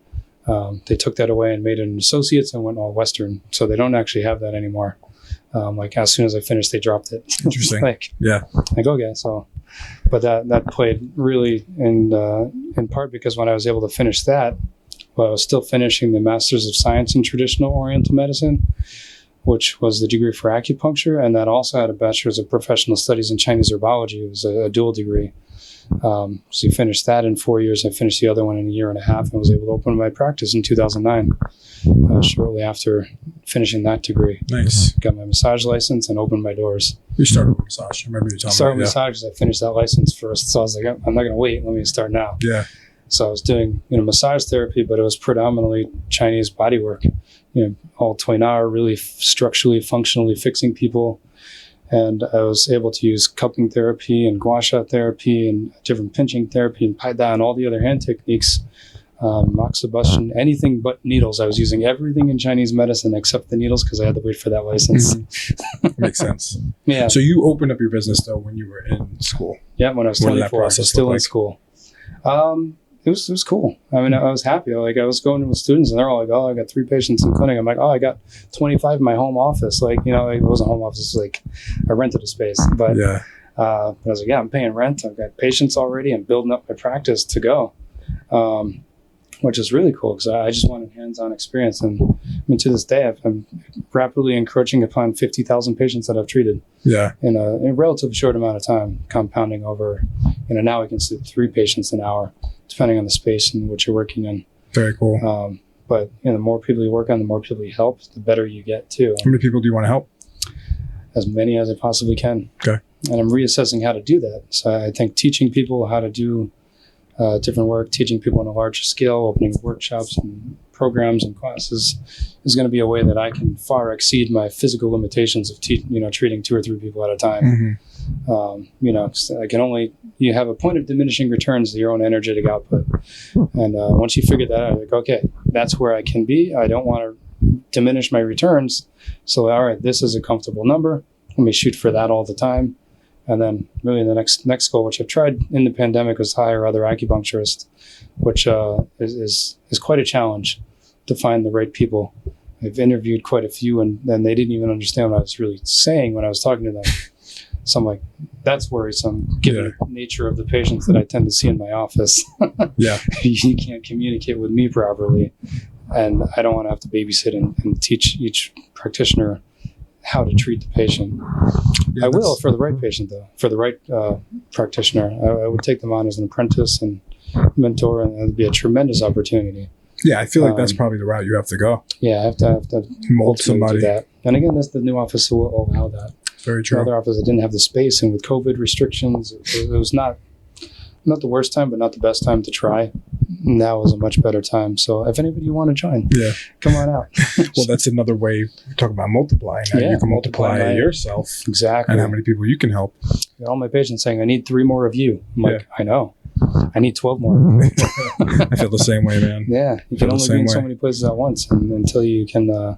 They took that away and made it an associate's and went all Western. So they don't actually have that anymore. Like as soon as I finished, they dropped it. Interesting. Like okay. So, but that played really in part because when I was able to finish that, I was still finishing the Masters of Science in Traditional Oriental Medicine, which was the degree for acupuncture, and that also had a Bachelor's of Professional Studies in Chinese Herbology. It was a dual degree. So you finished that in 4 years. I finished the other one in a year and a half and was able to open my practice in 2009, shortly after finishing that degree. Nice. Got my massage license and opened my doors. You started with massage. I remember you telling me. Started with massage because I finished that license first. So I was like, I'm not going to wait. Let me start now. Yeah. So I was doing, massage therapy, but it was predominantly Chinese bodywork. All Tui Na, really structurally, functionally fixing people. And I was able to use cupping therapy and gua sha therapy and different pinching therapy and pai da and all the other hand techniques, moxibustion, anything but needles. I was using everything in Chinese medicine except the needles because I had to wait for that license. Mm-hmm. Makes sense. Yeah. So you opened up your business though when you were in school? Yeah, when I was 24, I was still in school. It was cool. I mean, I was happy. Like I was going with students and they're all like, oh, I got 3 patients in clinic. I'm like, oh, I got 25 in my home office. Like, it wasn't a home office. It was like I rented a space. But I was like, yeah, I'm paying rent. I've got patients already. I'm building up my practice to go, which is really cool because I just wanted hands-on experience. And I mean, to this day, I'm rapidly encroaching upon 50,000 patients that I've treated in a relatively short amount of time, compounding over, now I can see 3 patients an hour, depending on the space in which you're working in. Very cool. But the more people you work on, the more people you help, the better you get too. How many people do you want to help? As many as I possibly can. Okay. And I'm reassessing how to do that. So I think teaching people how to do different work, teaching people on a larger scale, opening workshops and programs and classes is going to be a way that I can far exceed my physical limitations of treating 2 or 3 people at a time. Mm-hmm. You have a point of diminishing returns to your own energetic output. And once you figure that out, you're like, okay, that's where I can be. I don't want to diminish my returns. So, all right, this is a comfortable number. Let me shoot for that all the time. And then really the next goal, which I've tried in the pandemic, was to hire other acupuncturists, which is quite a challenge to find the right people. I've interviewed quite a few, and then they didn't even understand what I was really saying when I was talking to them. So I'm like, that's worrisome, given the nature of the patients that I tend to see in my office. Yeah. You can't communicate with me properly, and I don't want to have to babysit and teach each practitioner how to treat the patient. Yeah, I will for the right patient, though. For the right practitioner, I would take them on as an apprentice and mentor, and it would be a tremendous opportunity. Yeah, I feel like that's probably the route you have to go. Yeah, I have to mold somebody. Do that. And again, the new office will allow that. Very true. The other office, I didn't have the space, and with COVID restrictions, it was not the worst time, but not the best time to try. Now is a much better time. So if anybody want to join, come on out. Well, that's another way we talk about multiplying. You can multiply yourself. Exactly. And how many people you can help. All my patients saying, I need 3 more of you. I'm like, I know. I need 12 more. I feel the same way, man. Yeah. You can only be in so many places at once. And until you can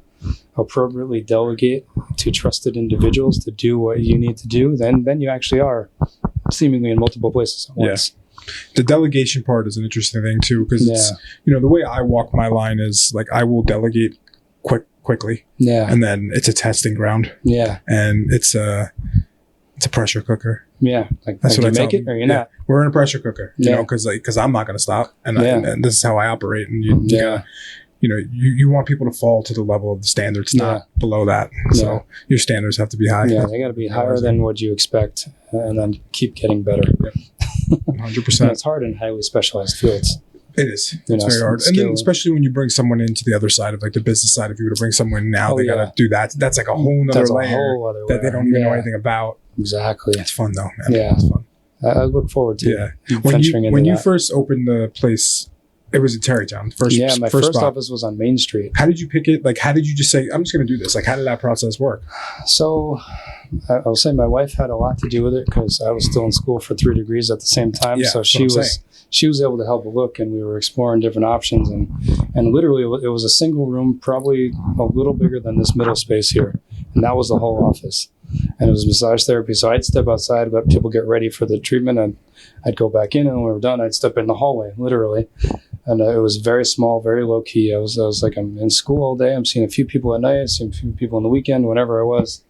appropriately delegate to trusted individuals to do what you need to do, then you actually are seemingly in multiple places at once. The delegation part is an interesting thing too, because it's, the way I walk my line is like, I will delegate quickly. Yeah. And then it's a testing ground. Yeah. And it's a pressure cooker. Yeah. That's what I make it or you're not. We're in a pressure cooker, you know, because I'm not going to stop. And, and this is how I operate. And you gotta, you want people to fall to the level of the standards, not below that. So your standards have to be high. Yeah, they got to be higher than what you expect, and then keep getting better. 100%. It's hard in highly specialized fields. It is. It's very hard. And then especially when you bring someone into the other side of like the business side, if you were to bring someone now, they got to do that. That's like a whole nother layer that they don't even know anything about. Exactly. It's fun though, man. Yeah. It's fun. I look forward to venturing into that. When you first opened the place, it was in Terrytown. My first office was on Main Street. How did you pick it? Like, how did you just say, I'm just going to do this? Like, how did that process work? So I'll say my wife had a lot to do with it because I was still in school for 3 degrees at the same time. Yeah, so she was able to help a look, and we were exploring different options. And literally, it was a single room, probably a little bigger than this middle space here. And that was the whole office. And it was massage therapy. So I'd step outside, let people get ready for the treatment, and I'd go back in. And when we were done, I'd step in the hallway, literally. And it was very small, very low key. I was like, I'm in school all day. I'm seeing a few people at night, seeing a few people on the weekend, whenever I was.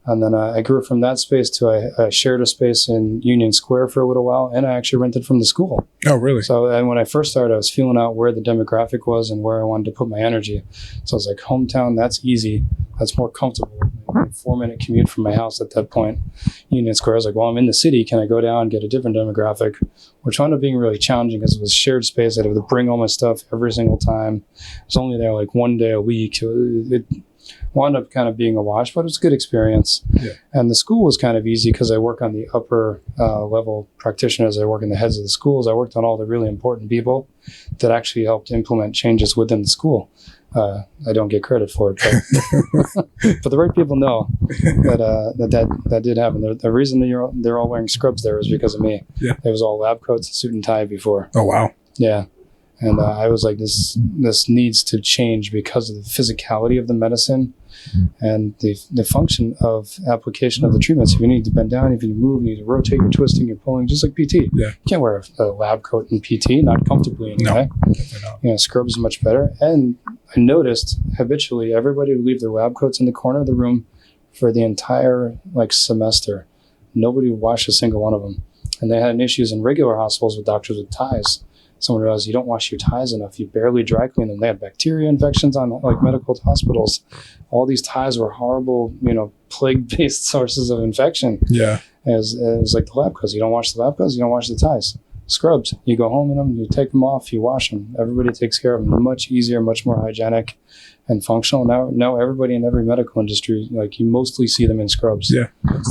And then I grew from that space to I shared a space in Union Square for a little while, and I actually rented from the school. Oh, really? So and when I first started, I was feeling out where the demographic was and where I wanted to put my energy. So I was like, hometown, that's easy. That's more comfortable. A 4-minute commute from my house at that point. Union Square, I was like, well, I'm in the city. Can I go down and get a different demographic? Which wound up being really challenging because it was shared space. I'd have to bring all my stuff every single time. I was only there like 1 day a week. It wound up kind of being a wash, but it was a good experience. Yeah. And the school was kind of easy because I work on the upper level practitioners. I work in the heads of the schools. I worked on all the really important people that actually helped implement changes within the school. I don't get credit for it, but the right people know that did happen. The reason they're all wearing scrubs there is because of me. Yeah. It was all lab coats, suit and tie before. Oh, wow. Yeah. And I was like, this needs to change because of the physicality of the medicine and the function of application of the treatments. If you need to bend down, if you move, you need to rotate, you're twisting, you're pulling, just like PT. Yeah. You can't wear a lab coat in PT, not comfortably anyway. No, scrub is much better. And I noticed habitually everybody would leave their lab coats in the corner of the room for the entire semester. Nobody would wash a single one of them. And they had issues in regular hospitals with doctors with ties. Someone realized you don't wash your ties enough. You barely dry clean them. They had bacteria infections on medical hospitals. All these ties were horrible, plague-based sources of infection. Yeah. It was like the lab coats. You don't wash the lab coats, you don't wash the ties. Scrubs. You go home in them, you take them off, you wash them. Everybody takes care of them. Much easier, much more hygienic and functional. Now everybody in every medical industry, you mostly see them in scrubs. Yeah.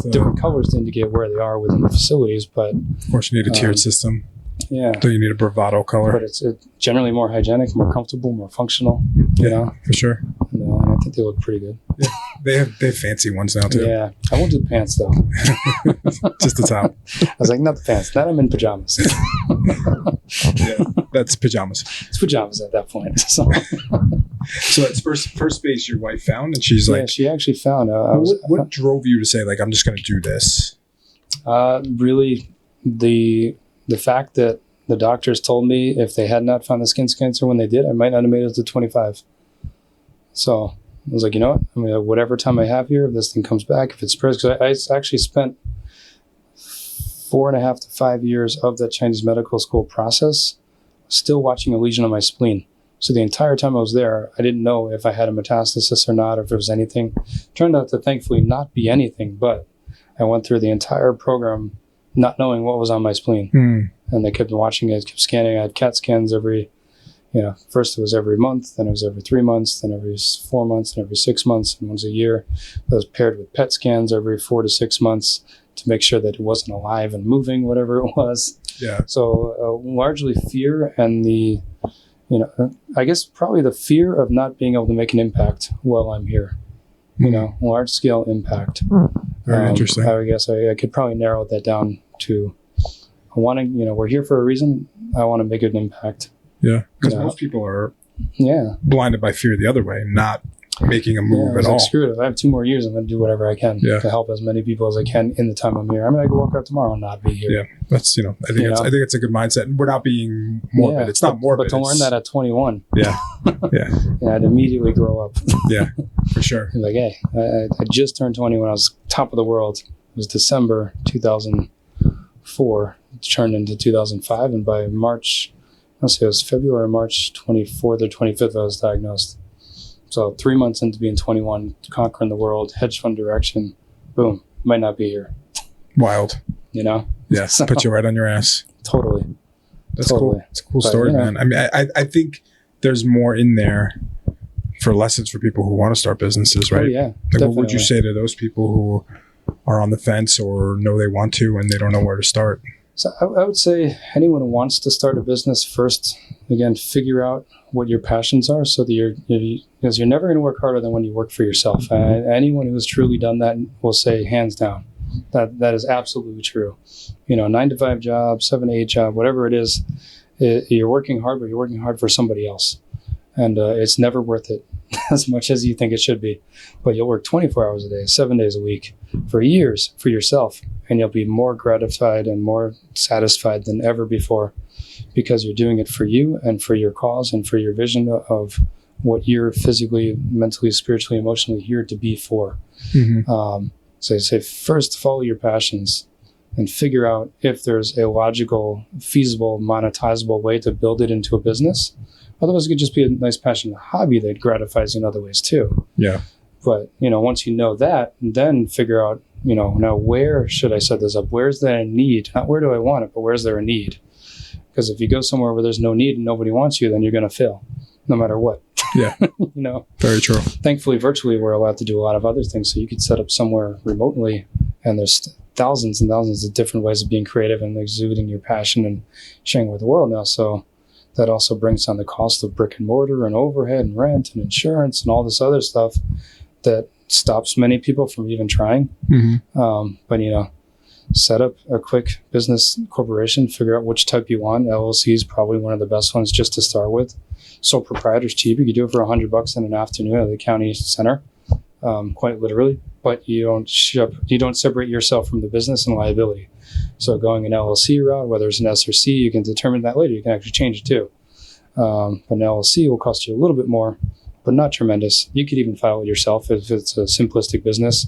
Different colors to indicate where they are within the facilities, but... Of course, you need a tiered system. Yeah. So you need a bravado color. But it's generally more hygienic, more comfortable, more functional. For sure. And I think they look pretty good. Yeah. They have fancy ones now too. Yeah. I won't do the pants though. Just the top. I was like, not the pants. Then I'm in pajamas. Yeah, that's pajamas. It's pajamas at that point. So it's first base your wife found, and she's like... Yeah, she actually found. What drove you to say, I'm just going to do this? Really, the fact that the doctors told me if they had not found the skin cancer when they did, I might not have made it to 25. So I was like, you know what? I mean, whatever time I have here, if this thing comes back, if it spreads, because I actually spent 4.5 to 5 years of that Chinese medical school process still watching a lesion on my spleen. So the entire time I was there, I didn't know if I had a metastasis or not, or if it was anything. Turned out to thankfully not be anything, but I went through the entire program not knowing what was on my spleen. And they kept watching it, kept scanning. I had CAT scans first it was every month, then it was every 3 months, then every 4 months, and every 6 months, and once a year. That was paired with PET scans every 4 to 6 months to make sure that it wasn't alive and moving, whatever it was. Yeah. So largely fear and I guess probably the fear of not being able to make an impact while I'm here. Large scale impact. Very interesting. I guess I could probably narrow that down to wanting, we're here for a reason. I want to make an impact. Yeah. Because most people are blinded by fear the other way, not making a move at all. Screw it. If I have 2 more years, I'm going to do whatever I can to help as many people as I can in the time I'm here. I mean, I could walk out tomorrow and not be here. Yeah. That's, I think it's a good mindset. We're not being morbid. Yeah, it's not morbid. But to learn that at 21. Yeah. Yeah. I'd immediately grow up. Yeah, for sure. Like, hey, I just turned 20 when I was top of the world. It was December 2004. It turned into 2005. And by March, it was February, March 24th or 25th, I was diagnosed. So 3 months into being 21, conquering the world, hedge fund direction, boom, might not be here. Wild. Yeah, So, put you right on your ass. Totally. That's cool. It's a cool story, man. I mean, I think there's more in there for lessons for people who want to start businesses, right? Oh, yeah. Like, what would you say to those people who are on the fence or know they want to and they don't know where to start? So I would say anyone who wants to start a business, first, again, figure out what your passions are so that because you're never going to work harder than when you work for yourself. Anyone who has truly done that will say hands down that is absolutely true. 9 to 5 job, 7 to 8 job, whatever it is, you're working hard, but you're working hard for somebody else. And it's never worth it as much as you think it should be. But you'll work 24 hours a day, 7 days a week for years for yourself. And you'll be more gratified and more satisfied than ever before because you're doing it for you and for your cause and for your vision of what you're physically, mentally, spiritually, emotionally here to be for. So I say first, follow your passions and figure out if there's a logical, feasible, monetizable way to build it into a business. Otherwise, it could just be a nice passionate hobby that gratifies you in other ways too. Yeah. But, once you know that, then figure out, now where should I set this up? Where's there a need? Not where do I want it, but where's there a need? Because if you go somewhere where there's no need and nobody wants you, then you're going to fail no matter what. Yeah. Very true. Thankfully, virtually, we're allowed to do a lot of other things. So you could set up somewhere remotely and there's thousands and thousands of different ways of being creative and exuding your passion and sharing with the world now. So that also brings down the cost of brick and mortar and overhead and rent and insurance and all this other stuff that stops many people from even trying. But set up a quick business corporation, figure out which type you want. LLC is probably one of the best ones just to start with. Sole proprietor's cheap. You can do it for $100 in an afternoon at the county center, quite literally. But you don't separate yourself from the business and liability. So going an LLC route, whether it's an SRC, you can determine that later. You can actually change it too. But an LLC will cost you a little bit more, but not tremendous. You could even file it yourself if it's a simplistic business,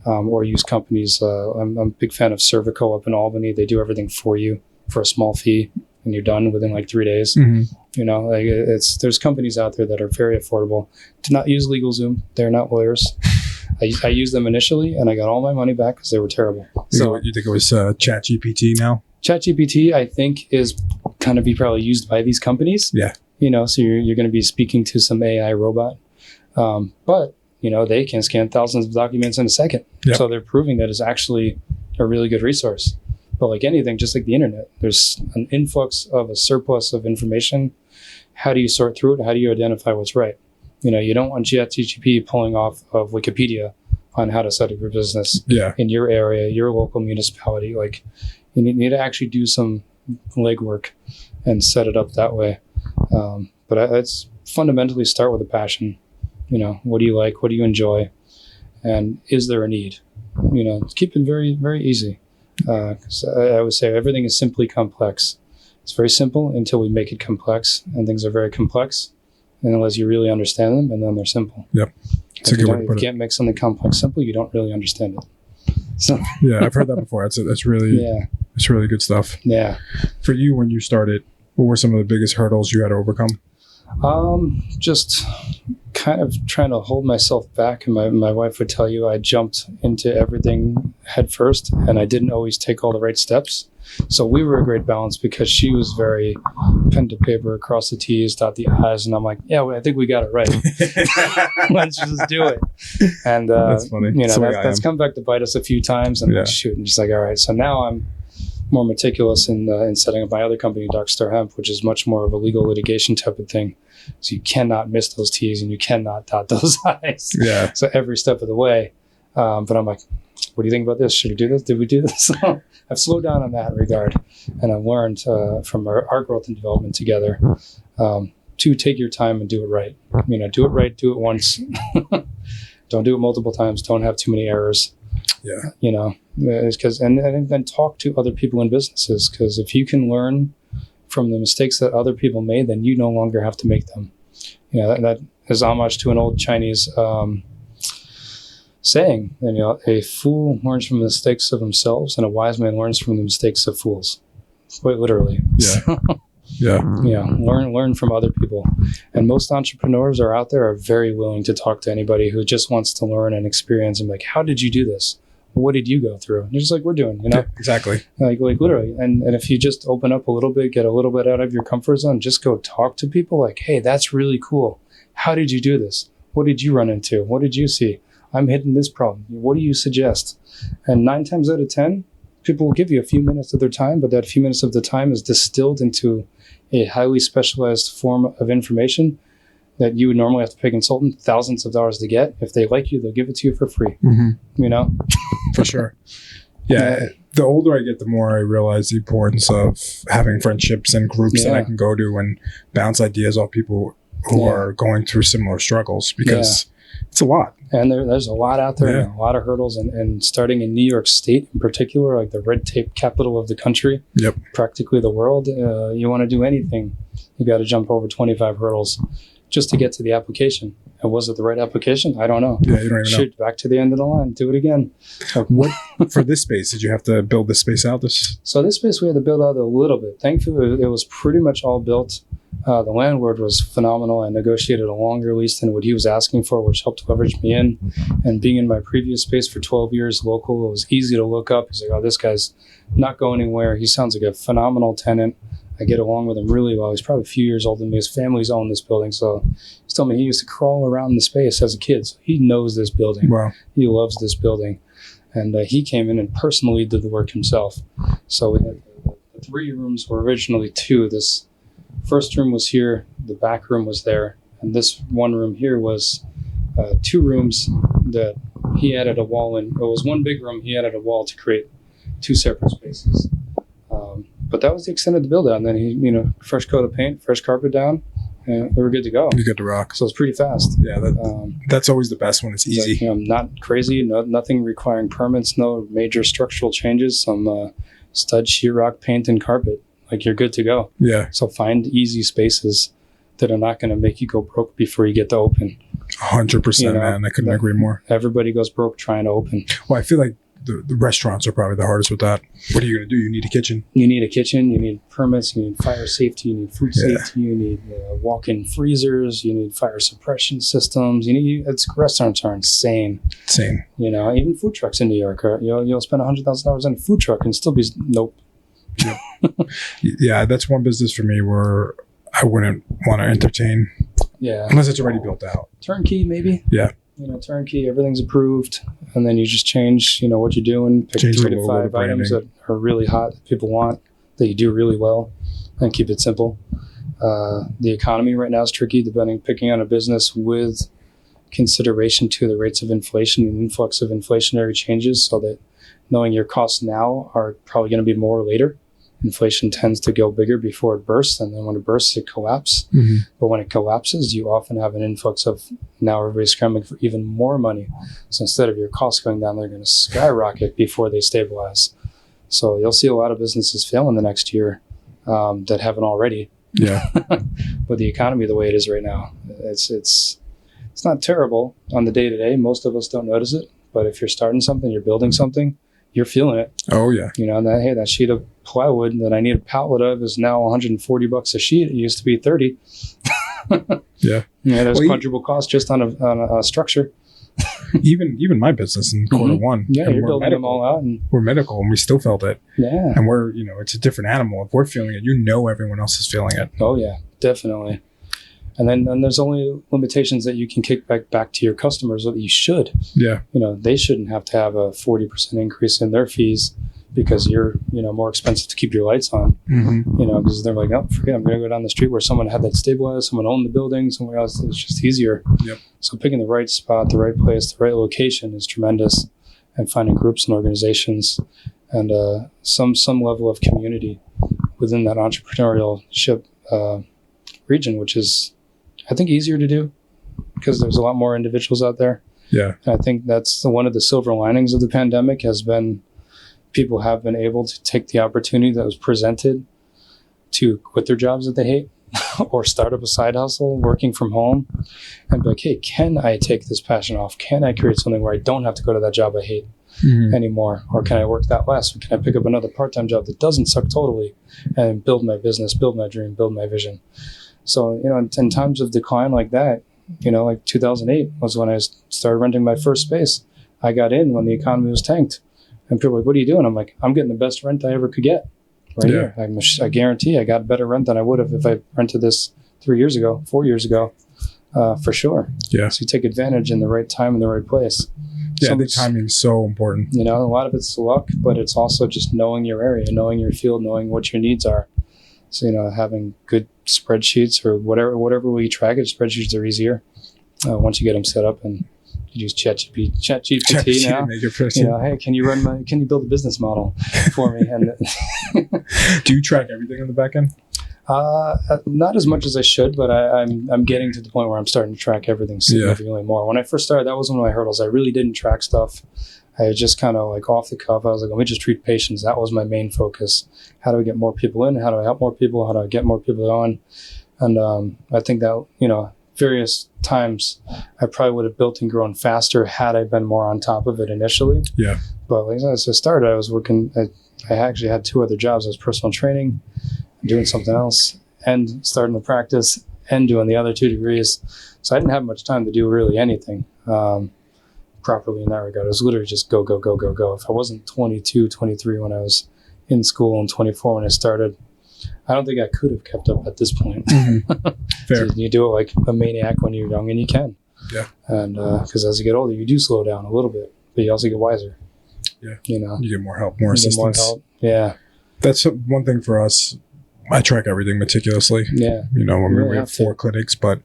or use companies. I'm a big fan of Cervico up in Albany. They do everything for you for a small fee, and you're done within like 3 days. There's companies out there that are very affordable. Do not use LegalZoom. They're not lawyers. I used them initially, and I got all my money back because they were terrible. So you think it was ChatGPT now? ChatGPT, I think, is kind of be probably used by these companies. Yeah. So you're going to be speaking to some AI robot. But, they can scan thousands of documents in a second. Yep. So they're proving that it's actually a really good resource. But like anything, just like the internet, there's an influx of a surplus of information. How do you sort through it? How do you identify what's right? You don't want ChatGPT pulling off of Wikipedia on how to set up your business in your area, your local municipality. Like, you need to actually do some legwork and set it up that way. But it's fundamentally start with a passion. What do you like? What do you enjoy? And is there a need? Keep it very, very easy. 'Cause I would say everything is simply complex. It's very simple until we make it complex, and things are very complex, and unless you really understand them, and then they're simple. Yep. It's a good way to put If you can't make something complex simple, you don't really understand it. So Yeah, I've heard that before. That's really it's really good stuff. Yeah. For you, when you started, what were some of the biggest hurdles you had to overcome? Just kind of trying to hold myself back. And my wife would tell you I jumped into everything head first, and I didn't always take all the right steps. So we were a great balance because she was very pen to paper, cross the T's, dot the I's, and I'm like, yeah, I think we got it right. Let's just do it. And that's funny. That's come back to bite us a few times. And shoot, and just like, all right. So now I'm more meticulous in setting up my other company, Dark Star Hemp, which is much more of a legal litigation type of thing. So you cannot miss those T's and you cannot dot those I's. Yeah. So every step of the way. But I'm like, what do you think about this? Should we do this? Did we do this? I've slowed down in that regard, and I've learned from our growth and development together to take your time and do it right. Do it right, do it once. Don't do it multiple times. Don't have too many errors. Yeah. Because and then talk to other people in businesses, because if you can learn from the mistakes that other people made, then you no longer have to make them. That is homage to an old Chinese saying, a fool learns from the mistakes of themselves, and a wise man learns from the mistakes of fools. Quite literally. Yeah. Learn from other people. And most entrepreneurs are out there are very willing to talk to anybody who just wants to learn and experience, and like, how did you do this? What did you go through? And just like we're doing, Yeah, exactly. Like literally. And if you just open up a little bit, get a little bit out of your comfort zone, just go talk to people like, hey, that's really cool. How did you do this? What did you run into? What did you see? I'm hitting this problem. What do you suggest? And 9 times out of 10, people will give you a few minutes of their time, but that few minutes of the time is distilled into a highly specialized form of information that you would normally have to pay a consultant thousands of dollars to get. If they like you, they'll give it to you for free. Mm-hmm. For sure. Yeah. The older I get, the more I realize the importance of having friendships and groups that I can go to and bounce ideas off people who are going through similar struggles, because it's a lot. And there's a lot out there, and a lot of hurdles. And starting in New York State in particular, like the red tape capital of the country, practically the world, you want to do anything, you got to jump over 25 hurdles just to get to the application. And was it the right application? I don't know. Yeah, you don't even know. Back to the end of the line. Do it again. What for this space? Did you have to build this space out? So this space we had to build out a little bit. Thankfully, it was pretty much all built. The landlord was phenomenal. I negotiated a longer lease than what he was asking for, which helped leverage me in. And being in my previous space for 12 years local, it was easy to look up. He's like, oh, this guy's not going anywhere. He sounds like a phenomenal tenant. I get along with him really well. He's probably a few years older than me. His family's owned this building. So he's telling me he used to crawl around the space as a kid. So he knows this building. Wow. He loves this building. And he came in and personally did the work himself. So we had the 3 rooms were originally 2. This first room was here. The back room was there. And this one room here was 2 rooms that he added a wall in. It was one big room. He added a wall to create 2 separate spaces. But that was the extent of the build out. And then he, fresh coat of paint, fresh carpet down, and we were good to go. You good to rock. So it's pretty fast. Yeah, that's always the best when it's easy. Like, not crazy, nothing requiring permits, no major structural changes, some stud sheetrock paint and carpet. Like, you're good to go. Yeah. So find easy spaces that are not going to make you go broke before you get to open. 100%, man. I couldn't agree more. Everybody goes broke trying to open. Well, I feel like the restaurants are probably the hardest with that. What are you going to do? You need a kitchen. You need a kitchen. You need permits. You need fire safety. You need food safety. You need walk-in freezers. You need fire suppression systems. Restaurants are insane. Even food trucks in New York are. You'll spend $100,000 on a food truck and still be nope. Yeah, that's one business for me where I wouldn't want to entertain. Yeah. Unless it's already built out. Turnkey, maybe. Yeah. Turnkey, everything's approved, and then you just change, what you're doing, pick 3 to 5 items that are really hot, that people want, that you do really well, and keep it simple. The economy right now is tricky, picking on a business with consideration to the rates of inflation and influx of inflationary changes, so that knowing your costs now are probably going to be more later. Inflation tends to go bigger before it bursts, and then when it bursts, it collapses. Mm-hmm. But when it collapses, you often have an influx of now everybody's scrambling for even more money. So instead of your costs going down, they're going to skyrocket before they stabilize. So you'll see a lot of businesses fail in the next year that haven't already. Yeah. With the economy the way it is right now, it's not terrible on the day to day. Most of us don't notice it, but if you're starting something, you're building something, you're feeling it. Oh yeah. You know, that sheet of plywood that I need a pallet of is now $140 a sheet. It used to be 30. Yeah. Yeah, there's quadruple cost just on a structure. even my business in quarter one. Yeah, and you're building them all out. And we're medical, and we still felt it. yeah. And we're, it's a different animal. If we're feeling it, everyone else is feeling it. Oh yeah, definitely. And then there's only limitations that you can kick back to your customers, that you should. Yeah. They shouldn't have to have a 40% increase in their fees because you're, more expensive to keep your lights on. Mm-hmm. Because they're like, oh, forget it. I'm going to go down the street where someone had that stabilized, someone owned the building, somewhere else. It's just easier. Yep. So picking the right spot, the right place, the right location is tremendous, and finding groups and organizations and some level of community within that entrepreneurship region, which is, I think, easier to do because there's a lot more individuals out there. Yeah. And I think that's one of the silver linings of the pandemic has been people have been able to take the opportunity that was presented to quit their jobs that they hate or start up a side hustle working from home and be like, hey, can I take this passion off? Can I create something where I don't have to go to that job I hate anymore? Or can I work that less? Or can I pick up another part-time job that doesn't suck totally and build my business, build my dream, build my vision? So, in times of decline like that, like 2008 was when I started renting my first space. I got in when the economy was tanked. And people are like, what are you doing? I'm like, I'm getting the best rent I ever could get here. I guarantee I got better rent than I would have if I rented this 4 years ago, for sure. Yeah. So you take advantage in the right time and the right place. Yeah, the timing is so important. A lot of it's luck, but it's also just knowing your area, knowing your field, knowing what your needs are. So, having good spreadsheets or whatever way you track it, spreadsheets are easier once you get them set up, and you use ChatGPT now. Make it pretty. Hey, can you build a business model for me? And do you track everything on the back end? Not as much as I should, but I'm getting to the point where I'm starting to track everything significantly more. When I first started, that was one of my hurdles. I really didn't track stuff. I was just kind of like off the cuff. I was like, let me just treat patients. That was my main focus. How do I get more people in? How do I help more people? How do I get more people on? And I think that, various times I probably would have built and grown faster had I been more on top of it initially. Yeah. But as I started, I was working, I actually had 2 other jobs. I was personal training, doing something else, and starting the practice and doing the other 2 degrees. So I didn't have much time to do really anything properly in that regard. It was literally just go, go, go, go, go. If I wasn't 22, 23 when I was in school and 24 when I started, I don't think I could have kept up at this point. Fair. So you do it like a maniac when you're young, and you can. Yeah. And because as you get older, you do slow down a little bit, but you also get wiser. Yeah. You get more help, more assistance. More help. Yeah. That's one thing for us. I track everything meticulously. Yeah. We have 4 clinics, but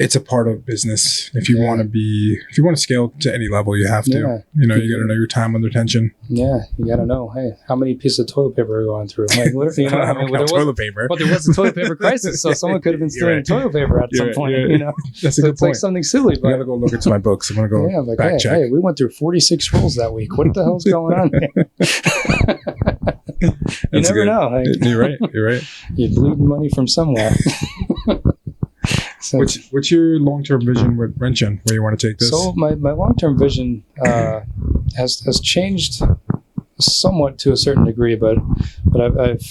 it's a part of business. If you want to scale to any level, you have to. You got to know your time under tension. Yeah, you got to know. Hey, how many pieces of toilet paper are going through? Like, toilet paper. Well, there was a toilet paper crisis, so someone could have been stealing toilet paper at some point. That's a good it's point. Like something silly. But I got to go look into my books. I'm gonna go back check. Hey, we went through 46 rolls that week. What the hell's going on here? You never know. Like, You're right. You're bleeding money from somewhere. So, what's your long-term vision with Ren-Shen? Where you want to take this? So my long-term vision has changed somewhat to a certain degree, but I've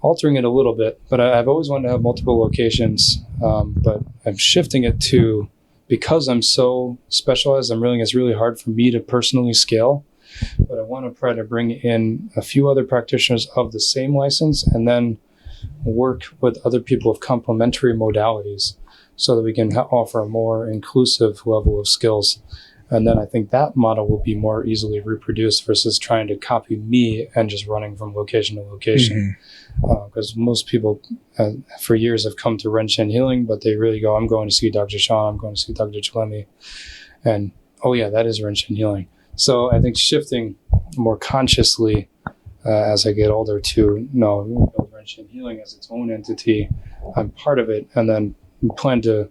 altering it a little bit. But I've always wanted to have multiple locations, but I'm shifting it to, because I'm so specialized, it's really hard for me to personally scale. But I want to try to bring in a few other practitioners of the same license, and then work with other people of complementary modalities so that we can offer a more inclusive level of skills. And then I think that model will be more easily reproduced versus trying to copy me and just running from location to location. Because most people for years have come to Ren-Shen Healing, but they really go, I'm going to see Dr. Sean, I'm going to see Dr. Chillemi. And, oh yeah, that is Ren-Shen Healing. So I think shifting more consciously as I get older to build Ren-Shen Healing as its own entity. I'm part of it, and then plan to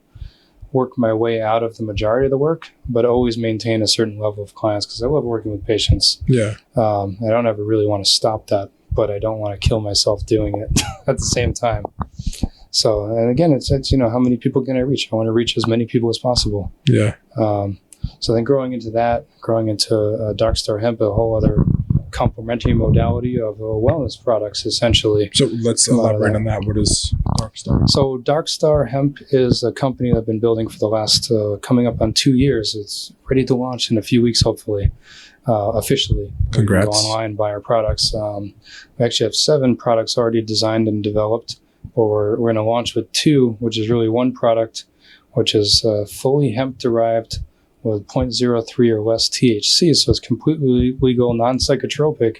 work my way out of the majority of the work, but always maintain a certain level of clients because I love working with patients. Yeah. I don't ever really want to stop that, but I don't want to kill myself doing it at the same time. So, and again, it's how many people can I reach? I want to reach as many people as possible. Yeah. So then growing into Dark Star Hemp, a whole other complementary modality of wellness products, essentially. So let's elaborate on that. What is Dark Star? So Dark Star Hemp is a company that I've been building for the last coming up on 2 years. It's ready to launch in a few weeks, hopefully, officially. Congrats. You can go online and buy our products. We actually have 7 products already designed and developed, but we're going to launch with 2, which is really one product, which is fully hemp-derived with 0.03 or less THC, so it's completely legal, non-psychotropic,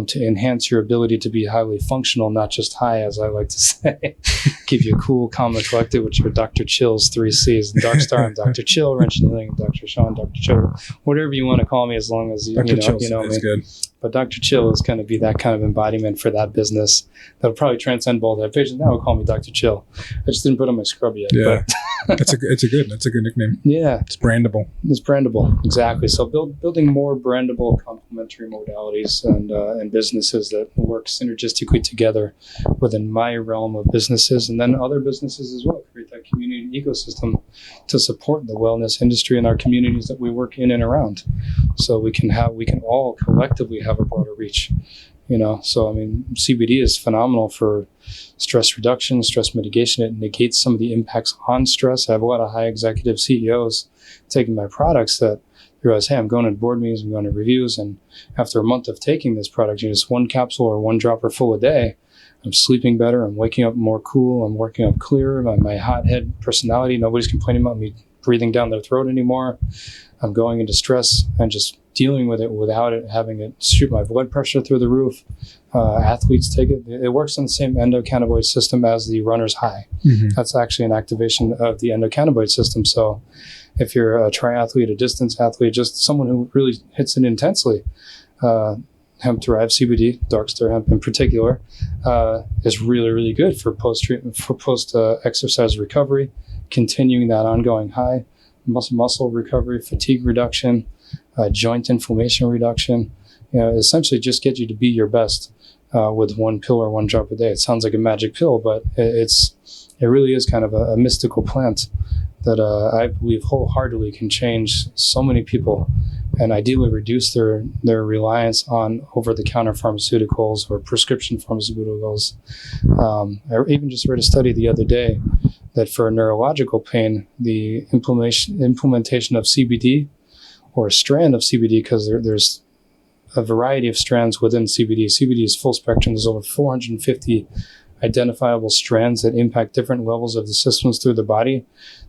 to enhance your ability to be highly functional, not just high, as I like to say. Keep you cool, calm, and collected, which are Dr. Chill's 3 C's. Dark Star, I'm Dr. Chill, Ren-Shen Healing, Dr. Sean, Dr. Chill, whatever you want to call me, as long as you know me. Good. But Dr. Chill is going to be that kind of embodiment for that business. That'll probably transcend both. That patients now will call me Dr. Chill. I just didn't put on my scrub yet. Yeah, that's a good nickname. Yeah, it's brandable. It's brandable, exactly. So building more brandable complementary modalities and businesses that work synergistically together within my realm of businesses, and then other businesses as well. Create that community ecosystem to support the wellness industry in our communities that we work in and around. So we can all collectively have a broader reach. So I mean, CBD is phenomenal for stress reduction, stress mitigation. It negates some of the impacts on stress. I have a lot of high executive CEOs taking my products that realize, hey, I'm going to board meetings, I'm going to reviews, and after a month of taking this product, just 1 capsule or 1 dropper full a day, I'm sleeping better, I'm waking up more cool, I'm waking up clearer, my hothead personality, nobody's complaining about me breathing down their throat anymore. I'm going into stress and just dealing with it without it having it shoot my blood pressure through the roof. Athletes take it. It works on the same endocannabinoid system as the runner's high. Mm-hmm. That's actually an activation of the endocannabinoid system. So if you're a triathlete, a distance athlete, just someone who really hits it intensely, hemp-derived CBD, Dark Star hemp in particular, is really, really good for post-treatment, for post-exercise recovery, continuing that ongoing high, muscle recovery, fatigue reduction, joint inflammation reduction. Essentially just get you to be your best with 1 pill or 1 drop a day. It sounds like a magic pill, but it really is kind of a mystical plant that I believe wholeheartedly can change so many people and ideally reduce their reliance on over-the-counter pharmaceuticals or prescription pharmaceuticals. I even just read a study the other day that for neurological pain, the implementation of CBD or a strand of CBD, because there's a variety of strands within CBD. CBD is full spectrum. There's over 450 identifiable strands that impact different levels of the systems through the body,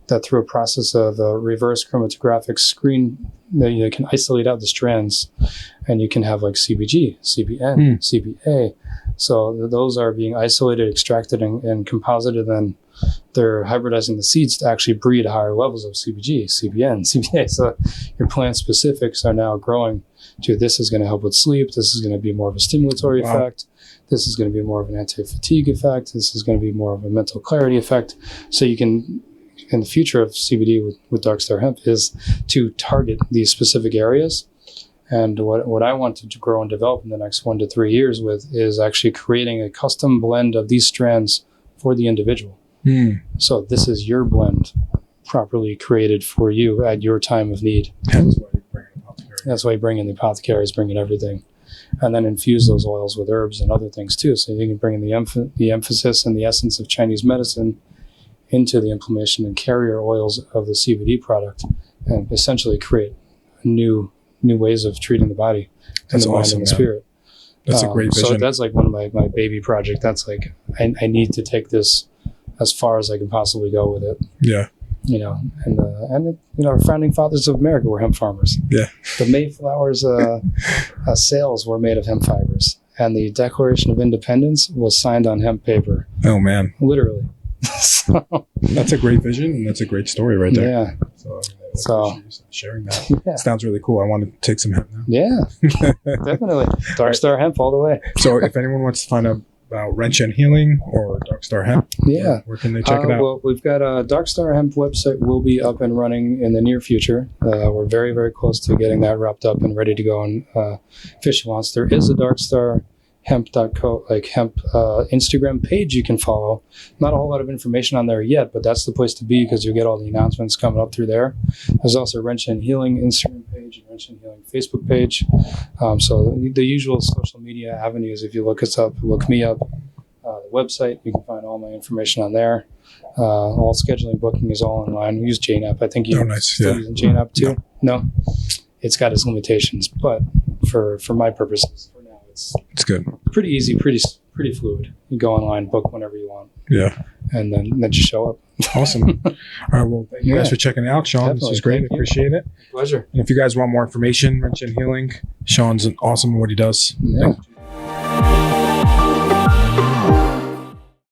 that through a process of reverse chromatographic screen, you can isolate out the strands, and you can have like CBG, CBN, CBA. So those are being isolated, extracted, and composited, and they're hybridizing the seeds to actually breed higher levels of CBG, CBN, CBA. So your plant specifics are now growing to, this is going to help with sleep, this is going to be more of a stimulatory effect, this is going to be more of an anti-fatigue effect, this is going to be more of a mental clarity effect. So you can, in the future of CBD with Dark Star Hemp, is to target these specific areas. And what I want to grow and develop in the next 1 to 3 years with is actually creating a custom blend of these strands for the individual. So this is your blend properly created for you at your time of need. That's why you bring in the apothecaries, bring in everything. And then infuse those oils with herbs and other things too. So you can bring in the emphasis and the essence of Chinese medicine into the inflammation and carrier oils of the CBD product, and essentially create new ways of treating the body and the mind and the spirit. That's a great vision. So that's like one of my baby projects. That's like, I need to take this as far as I can possibly go with it. Yeah. Our founding fathers of America were hemp farmers. Yeah. The Mayflower's sails were made of hemp fibers, and the Declaration of Independence was signed on hemp paper. Oh man. Literally. That's a great vision, and that's a great story right there. Yeah. So sharing that. Yeah. Sounds really cool. I want to take some hemp now. Yeah. Definitely. Dark Star Hemp all the way. So if anyone wants to find out about Ren-Shen Healing or Dark Star Hemp? Yeah. Where can they check it out? Well, we've got a Dark Star Hemp website will be up and running in the near future. We're very, very close to getting that wrapped up and ready to go on official launch. There is a Dark Star hemp.co hemp Instagram page you can follow. Not a whole lot of information on there yet, but that's the place to be because you'll get all the announcements coming up through there. There's also Ren-Shen Healing Instagram page and Ren-Shen Healing Facebook page. So the usual social media avenues, if you look us up, look me up, the website, you can find all my information on there. All scheduling, booking is all online. We use JNAP. I think you're still using JNAP too? No. It's got its limitations, but for my purposes, for now, it's good. Pretty easy, pretty fluid. You go online, book whenever you want. Yeah. And then just show up. Awesome. All right. Well, thank you guys for checking it out, Sean. Definitely. This was great. I appreciate it. Pleasure. And if you guys want more information, Ren-Shen Healing, Sean's awesome at what he does. Yeah.